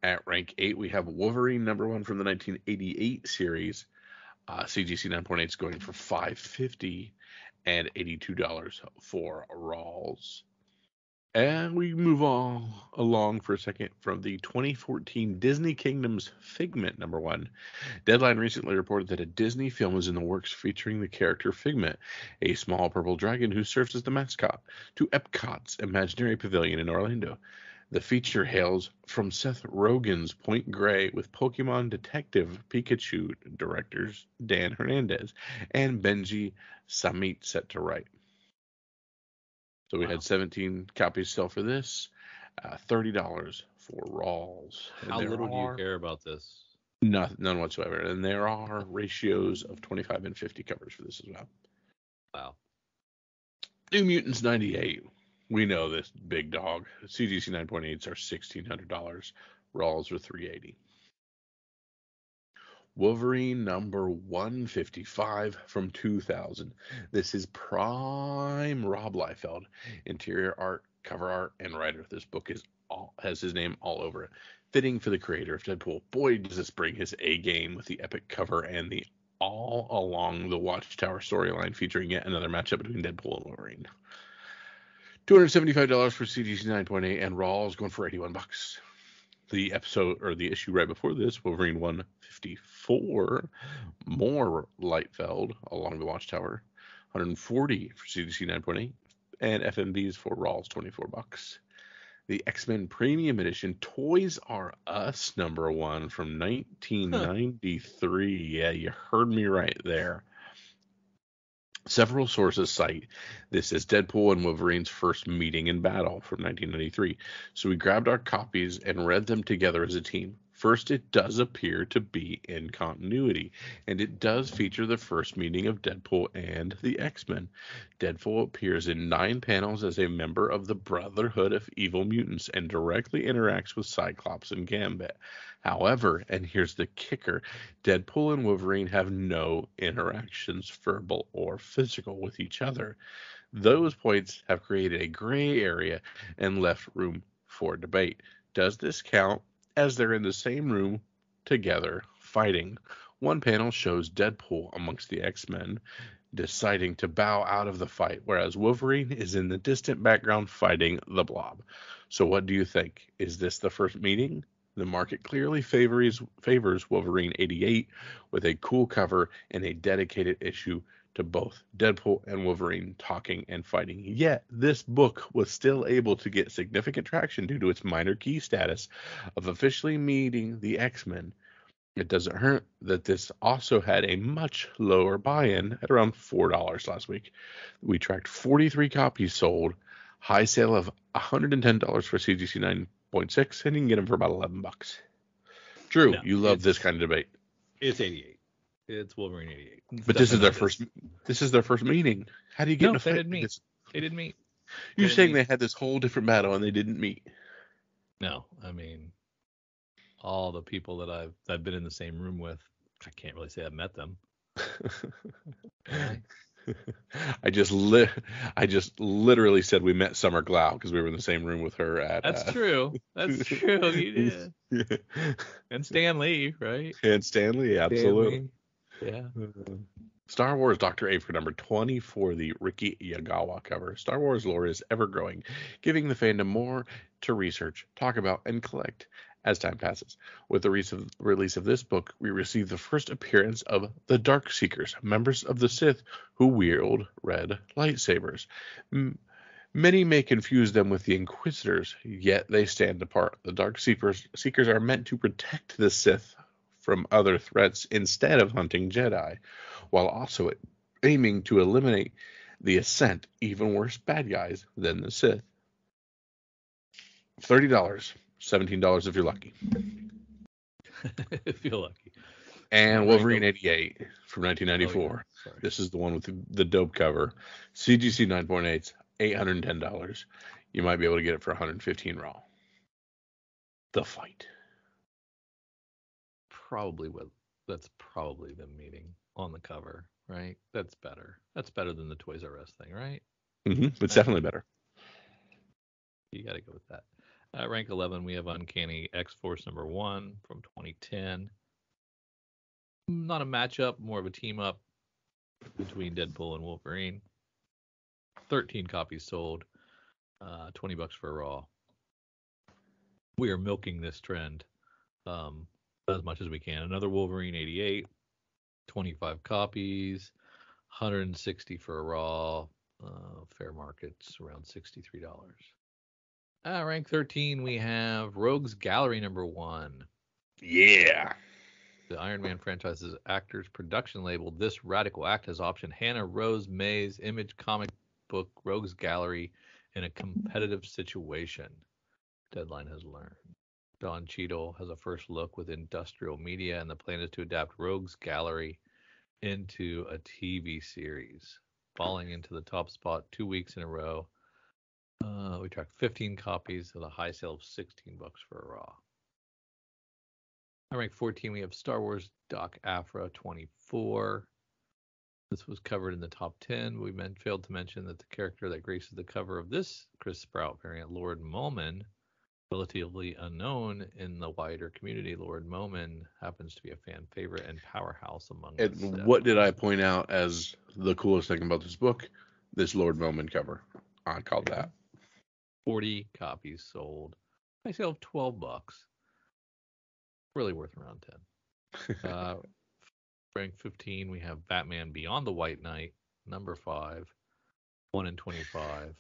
At rank 8, we have Wolverine #1 from the 1988 series. CGC 9.8 is going for $550 and $82 for Rawls. And we move on along for a second from the 2014 Disney Kingdom's Figment #1. Deadline recently reported that a Disney film is in the works featuring the character Figment, a small purple dragon who serves as the mascot to Epcot's Imaginary Pavilion in Orlando. The feature hails from Seth Rogen's Point Grey with Pokemon Detective Pikachu directors Dan Hernandez and Benji Samit set to write. So we had 17 copies sell for this, $30 for Rawls. How little do you care about this? None whatsoever. And there are ratios of 25 and 50 covers for this as well. Wow. New Mutants 98. We know this big dog. CGC 9.8s are $1,600. Rawls are $380. Wolverine #155 from 2000. This is prime Rob Liefeld. Interior art, cover art, and writer. This book has his name all over it. Fitting for the creator of Deadpool. Boy, does this bring his A game with the epic cover and the all along the Watchtower storyline featuring yet another matchup between Deadpool and Wolverine. $275 for CGC 9.8, and Rawls going for $81. The episode or the issue right before this, Wolverine 154, more Liefeld along the Watchtower, $140 for CGC 9.8, and FMBs for Rawls $24. The X-Men Premium Edition Toys R Us #1 from 1993. Yeah, you heard me right there. Several sources cite this as Deadpool and Wolverine's first meeting in battle from 1993. So we grabbed our copies and read them together as a team. First, it does appear to be in continuity, and it does feature the first meeting of Deadpool and the X-Men. Deadpool appears in 9 panels as a member of the Brotherhood of Evil Mutants and directly interacts with Cyclops and Gambit. However, and here's the kicker, Deadpool and Wolverine have no interactions, verbal or physical, with each other. Those points have created a gray area and left room for debate. Does this count as they're in the same room together fighting? One panel shows Deadpool amongst the X-Men deciding to bow out of the fight, whereas Wolverine is in the distant background fighting the Blob. So what do you think? Is this the first meeting? The market clearly favors Wolverine 88 with a cool cover and a dedicated issue to both Deadpool and Wolverine talking and fighting. Yet, this book was still able to get significant traction due to its minor key status of officially meeting the X-Men. It doesn't hurt that this also had a much lower buy-in at around $4 last week. We tracked 43 copies sold, high sale of $110 for CGC 9.6, and you can get them for about $11. Drew, No, you love this kind of debate. It's 88. It's Wolverine 88. But this is their first. This is their first meeting. How do you get in a fight? They didn't meet. They didn't meet. You're saying they had this whole different battle and they didn't meet? No, I mean, all the people that I've been in the same room with. I can't really say I've met them. Really? I just literally said we met Summer Glau because we were in the same room with her at That's true. That's true. You did. And Stan Lee, right? and Stanley, absolutely. Stanley. Yeah. Star Wars Dr. Aphra number 24, the Ricky Yagawa cover. Star Wars lore is ever growing, giving the fandom more to research, talk about, and collect as time passes. With the release of this book, we receive the first appearance of the Dark Seekers, members of the Sith who wield red lightsabers. Many may confuse them with the Inquisitors, yet they stand apart. The Dark Seekers are meant to protect the Sith from other threats instead of hunting Jedi, while also aiming to eliminate the Ascent, even worse bad guys than the Sith. $30, $17 if you're lucky. If you're lucky. And Wolverine 88 from 1994. Oh, yeah. This is the one with the dope cover. CGC 9.8, $810. You might be able to get it for $115 raw. The Fight. That's probably them meeting on the cover, right? That's better. That's better than the Toys R Us thing, right? Mm-hmm. It's definitely better. You got to go with that. Rank 11, we have Uncanny X-Force number 1 from 2010. Not a matchup, more of a team up between Deadpool and Wolverine. 13 copies sold, $20 for a raw. We are milking this trend as much as we can. Another Wolverine 88, 25 copies, 160 for a raw. Fair market's around $63. Rank 13, we have Rogues Gallery number 1. Yeah. The Iron Man franchise's actors production label. This radical act has optioned Hannah Rose May's Image comic book Rogues Gallery in a competitive situation. Deadline has learned. Don Cheadle has a first look with Industrial Media, and the plan is to adapt Rogues Gallery into a TV series, falling into the top spot 2 weeks in a row. We tracked 15 copies with a high sale of $16 for a raw. At rank 14, we have Star Wars Doc Aphra 24. This was covered in the top 10. We failed to mention that the character that graces the cover of this Chris Sprout variant, Lord Momin, relatively unknown in the wider community. Lord Momin happens to be a fan favorite and powerhouse among us. And what did I point out as the coolest thing about this book? This Lord Momin cover. I called that. 40 copies sold. I sell $12. Really worth around 10. Rank 15, we have Batman Beyond the White Knight, number 5, 1 in 25.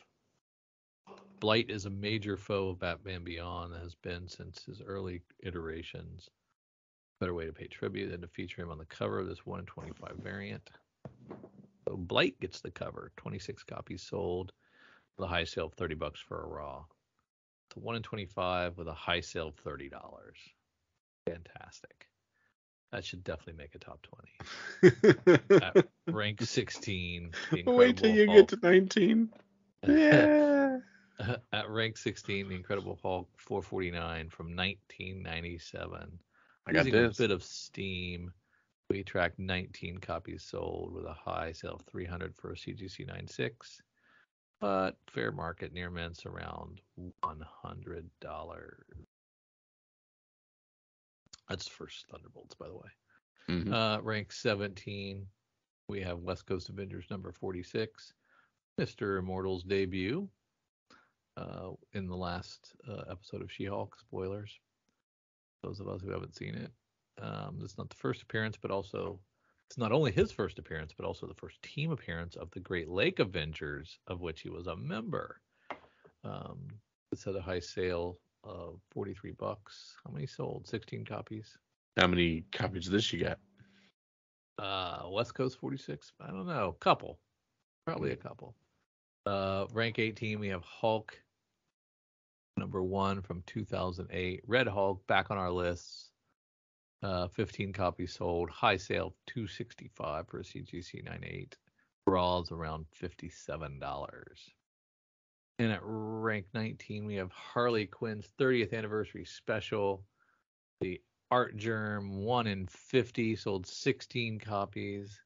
Blight is a major foe of Batman Beyond that has been since his early iterations. Better way to pay tribute than to feature him on the cover of this 1 in 25 variant. So Blight gets the cover, 26 copies sold, with a high sale of $30 for a raw. So 1 in 25 with a high sale of $30. Fantastic. That should definitely make a top 20. At rank 16, wait till you get to 19. Yeah. At rank 16, the Incredible Hulk 449 from 1997. I got Using this. a bit of steam, we tracked 19 copies sold with a high sale of $300 for a CGC 96. But fair market near mints around $100. That's first Thunderbolts, by the way. Mm-hmm. Rank 17, we have West Coast Avengers number 46. Mr. Immortal's debut in the last episode of She-Hulk. Spoilers. Those of us who haven't seen it. It's not the first appearance, but also it's not only his first appearance, but also the first team appearance of the Great Lake Avengers, of which he was a member. This had a high sale of $43. How many sold? 16 copies. How many copies of this you got? West Coast 46. I don't know. Couple. Probably a couple. Rank 18, we have Hulk number 1 from 2008. Red Hulk back on our lists. 15 copies sold. High sale $265 for a CGC 98. Raws around $57. And at rank 19, we have Harley Quinn's 30th anniversary special. The Art Germ 1 in 50 sold 16 copies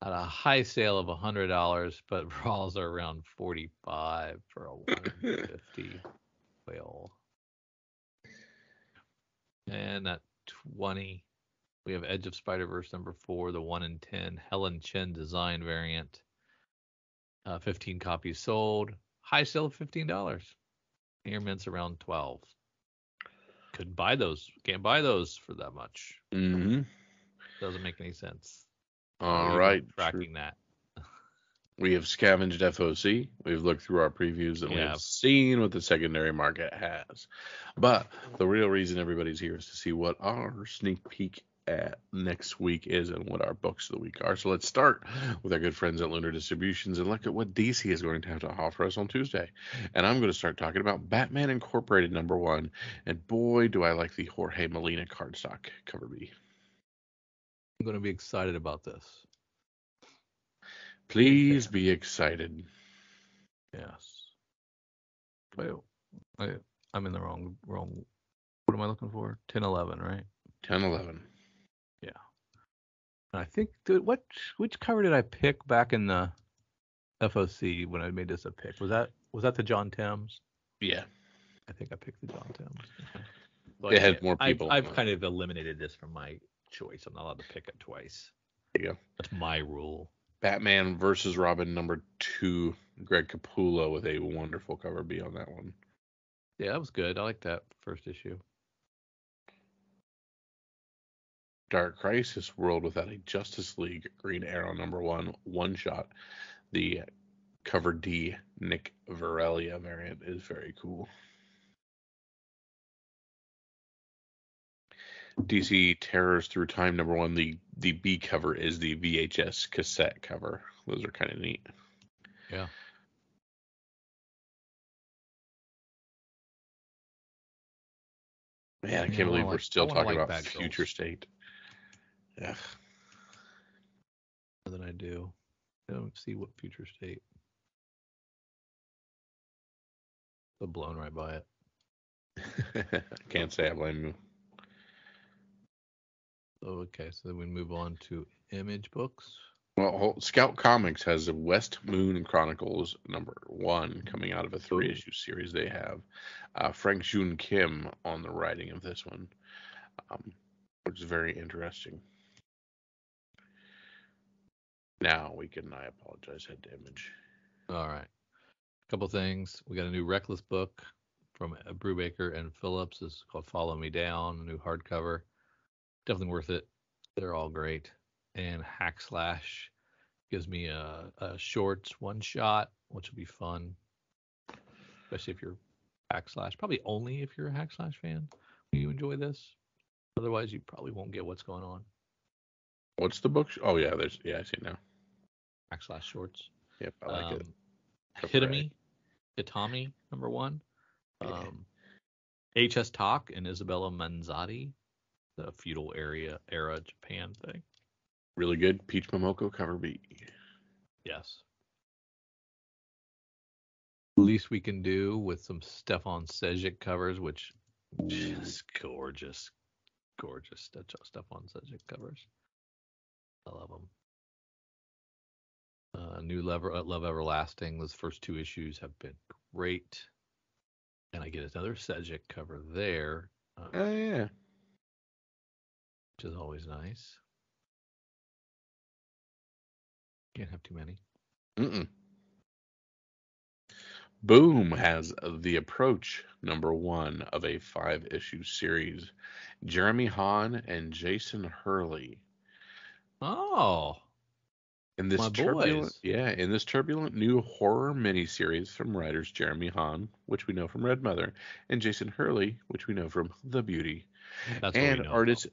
at a high sale of $100, but raws are around 45 for a 1 in 50 whale. And at 20, we have Edge of Spider-Verse number 4, the 1 in 10 Helen Chen design variant. 15 copies sold. High sale of $15. Air mints around 12. Couldn't buy those. Can't buy those for that much. Mm-hmm. Doesn't make any sense. All right. Tracking that. We have scavenged FOC. We've looked through our previews and we have seen what the secondary market has. But the real reason everybody's here is to see what our sneak peek at next week is and what our books of the week are. So let's start with our good friends at Lunar Distributions and look at what DC is going to have to offer us on Tuesday. And I'm going to start talking about Batman Incorporated number 1. And boy, do I like the Jorge Molina cardstock cover B. I'm going to be excited about this. Please be excited. Yes. Wait, I'm in the wrong. What am I looking for? 10-11, right? 10-11. Yeah. And I think, dude, which cover did I pick back in the FOC when I made this a pick? Was that the John Thames? Yeah. I think I picked the John Thames. But it had more people. I've kind of eliminated this from my choice. I'm not allowed to pick it twice. There you go. That's my rule. Batman versus Robin number 2, Greg Capullo with a wonderful cover B on that one. Yeah, that was good. I like that first issue. Dark Crisis World Without a Justice League Green Arrow number 1 shot. The cover D Nick Varelia variant is very cool. DC Terrors Through Time number 1, the B cover is the VHS cassette cover. Those are kind of neat. Yeah. Man, I can't believe we're still talking about Future State. Yeah. More than I do. I don't see what Future State. I'm blown right by it. Can't say I blame you. Okay, so then we move on to Image Books. Well, Scout Comics has a West Moon Chronicles number 1 coming out of a 3-issue series they have. Frank Jun Kim on the writing of this one, which is very interesting. Now I apologize, head to Image. All right. A couple things. We got a new Reckless book from Brubaker and Phillips. It's called Follow Me Down, a new hardcover. Definitely worth it. They're all great. And Hack Slash gives me a shorts one shot, which will be fun, especially if you're Hack Slash. Probably only if you're a Hack Slash fan will you enjoy this. Otherwise, you probably won't get what's going on. What's the book? Oh yeah, I see it now. Hack Slash shorts. Yep, I like it. Hitami number 1. HS Talk and Isabella Manzotti, the feudal era Japan thing. Really good. Peach Momoko cover B. Yes. Least We Can Do with some Stefan Sejic covers, which just gorgeous Stefan Sejic covers. I love them. New Love Everlasting. Those first 2 issues have been great. And I get another Sejic cover there. Oh, yeah. Which is always nice. Can't have too many. Mm-mm. Boom has The Approach number 1 of a 5-issue series. Jeremy Hahn and Jason Hurley. Oh. In this turbulent new horror miniseries from writers Jeremy Hahn, which we know from Red Mother, and Jason Hurley, which we know from The Beauty, and artist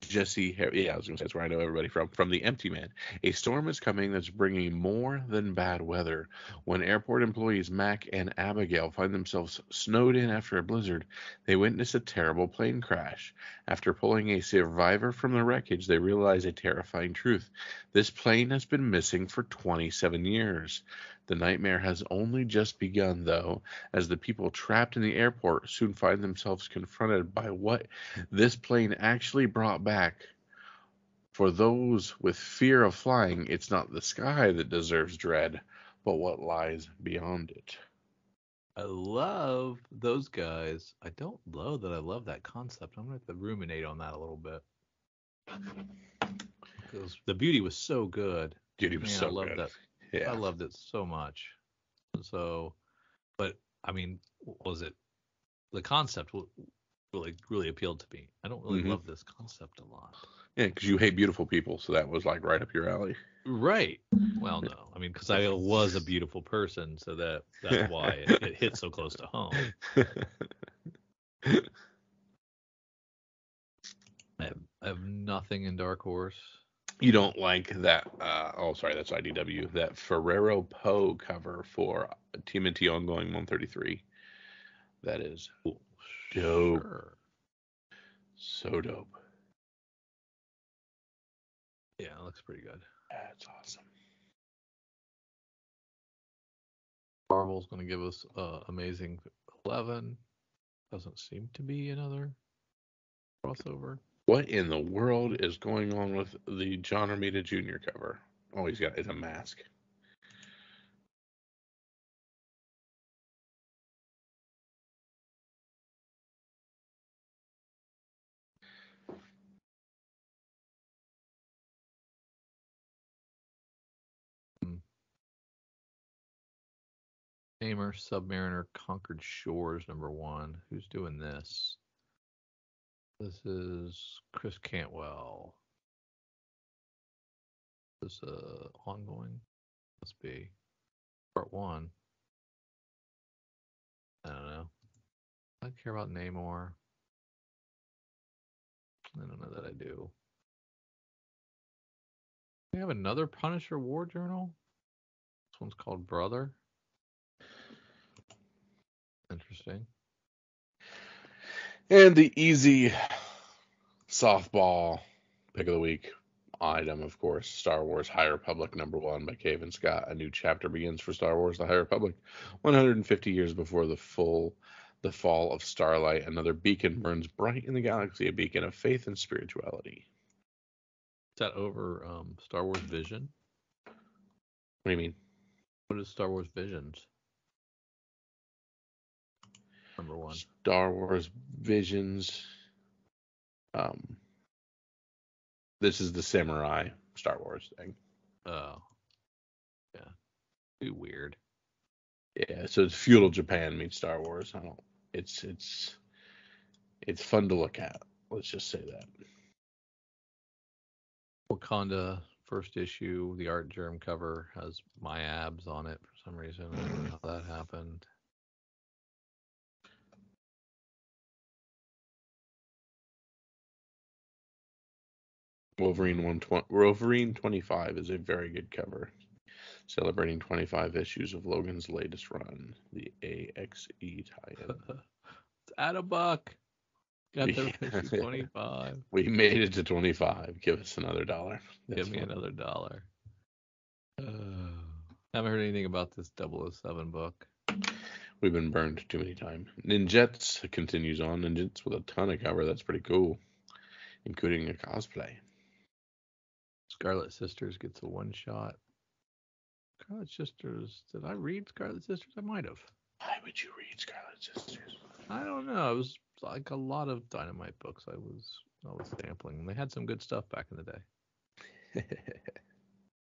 Jesse, yeah, I was going to say that's where I know everybody from. From The Empty Man. A storm is coming that's bringing more than bad weather. When airport employees Mac and Abigail find themselves snowed in after a blizzard, they witness a terrible plane crash. After pulling a survivor from the wreckage, they realize a terrifying truth. This plane has been missing for 27 years. The nightmare has only just begun, though, as the people trapped in the airport soon find themselves confronted by what this plane actually brought back. For those with fear of flying, it's not the sky that deserves dread, but what lies beyond it. I love those guys. I don't know that I love that concept. I'm going to have to ruminate on that a little bit. Because the beauty was so good. Dude, he was Man, I so loved good. that. I Yeah. loved it so much. So, but I mean, was it the concept really appealed to me? I don't really Hmm. love this concept a lot. Yeah, because you hate beautiful people, so that was like right up your alley. Right. Well, no. I mean, because I was a beautiful person, so that's why it hit so close to home. I have nothing in Dark Horse. You don't like that? Oh, sorry, that's IDW. That Ferrero Poe cover for TMNT Ongoing 133. That is Cool. dope. Sure. So dope. Yeah, it looks pretty good. That's awesome. Marvel's going to give us Amazing 11. Doesn't seem to be another crossover. What in the world is going on with the John Romita Jr. cover? Oh, it's a mask. Hmm. Tamer, Submariner, Conquered Shores, #1. Who's doing this? This is Chris Cantwell. This ongoing? Must be part 1. I don't know. I don't care about Namor. I don't know that I do. We have another Punisher War Journal. This one's called Brother. Interesting. And the easy softball pick of the week item, of course, Star Wars High Republic #1 by Cavan Scott. A new chapter begins for Star Wars The High Republic. 150 years before the fall of Starlight, another beacon burns bright in the galaxy, a beacon of faith and spirituality. Is that over Star Wars Vision? What do you mean? What is Star Wars Visions? #1. Star Wars Visions. This is the samurai Star Wars thing. Oh, yeah. Too weird. Yeah, so it's feudal Japan meets Star Wars. I don't. It's fun to look at. Let's just say that. Wakanda first issue, the art germ cover has my abs on it for some reason. I don't know how that happened. Wolverine 25 is a very good cover, celebrating 25 issues of Logan's latest run, the AXE tie-in. It's at a buck. Got there issue 25. We made it to 25. Give us another $1. Give me another $1. Haven't heard anything about this 007 book. We've been burned too many times. Ninjets continues on. Ninjets with a ton of cover. That's pretty cool, including a cosplay. Scarlet Sisters gets a one shot. Scarlet Sisters. Did I read Scarlet Sisters? I might have. Why would you read Scarlet Sisters? I don't know. It was like a lot of Dynamite books I was sampling. They had some good stuff back in the day.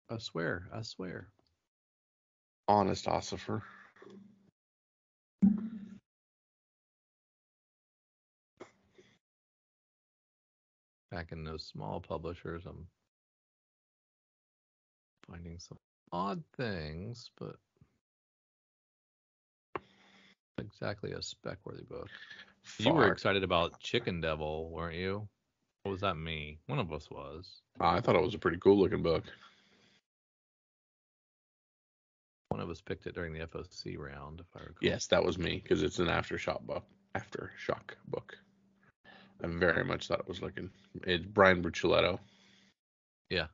I swear. Honest Ossifer. Back in those small publishers, I'm finding some odd things, but exactly a spec-worthy book. You were excited about Chicken Devil, weren't you? Or was that me? One of us was. I thought it was a pretty cool looking book. One of us picked it during the FOC round, if I recall. Yes, that was me, because it's an Aftershock book. I very much thought it was looking. It's Brian Buccellato. Yeah.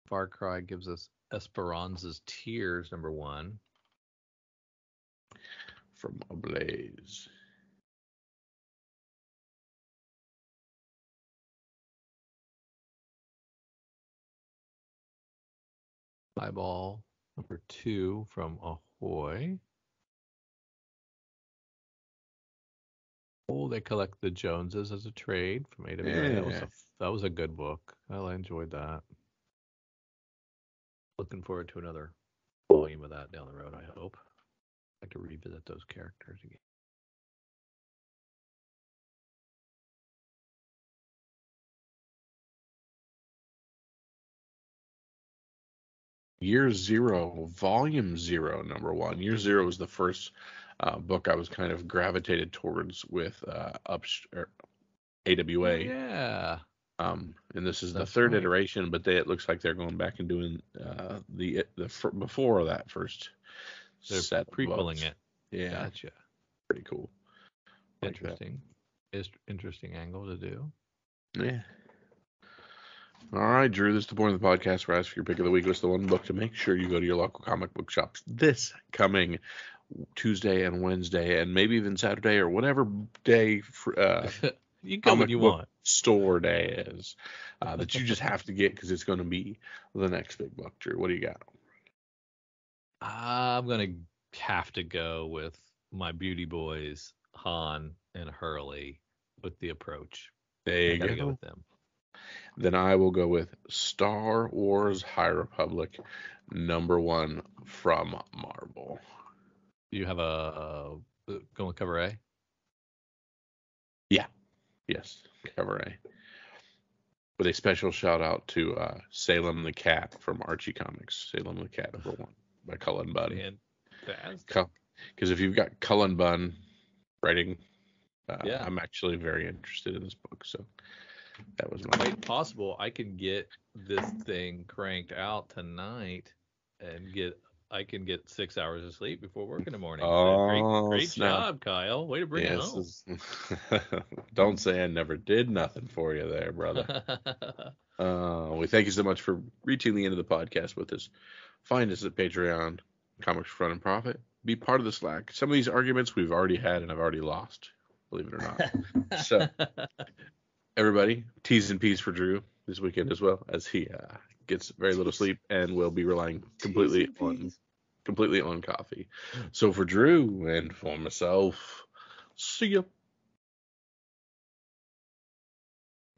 Far Cry gives us Esperanza's Tears, #1. From Ablaze. Eyeball, #2 from Ahoy. Oh, they collect the Joneses as a trade from AWA. Yeah. That was a good book. I enjoyed that. Looking forward to another volume of that down the road, I hope. I'd like to revisit those characters again. Year Zero, Volume 0, #1. Year Zero was the first book I was kind of gravitated towards with AWA. Oh, yeah. And this is That's the third right. iteration, but it looks like they're going back and doing before that first They're set of prequeling books. it. Yeah, Gotcha. pretty cool. Like Interesting. Interesting angle to do. Yeah. All right, Drew, this is the point of the podcast where I ask for your pick of the week. List the one book to make sure you go to your local comic book shops this coming Tuesday and Wednesday, and maybe even Saturday or whatever day You go when you want. Store day is that you just have to get because it's going to be the next big book. Drew, what do you got? I'm going to have to go with my beauty boys, Han and Hurley, with The Approach. There you go with them. Then I will go with Star Wars High Republic, #1 from Marvel. Do you have a going with cover A? Yeah. Yes, cover A. With a special shout out to Salem the Cat from Archie Comics. Salem the Cat #1 by Cullen Bunn. Because if you've got Cullen Bunn writing, I'm actually very interested in this book. So that was quite possible. I can get this thing cranked out tonight and I can get 6 hours of sleep before work in the morning. Oh, great job, Kyle. Way to bring it home. Don't say I never did nothing for you there, brother. We thank you so much for reaching the end of the podcast with us. Find us at Patreon, Comics for Fun and Profit. Be part of the Slack. Some of these arguments we've already had and I've already lost, believe it or not. So, everybody, T's and P's for Drew this weekend as well, as he gets very little sleep and will be relying completely on coffee. So for Drew and for myself, see ya.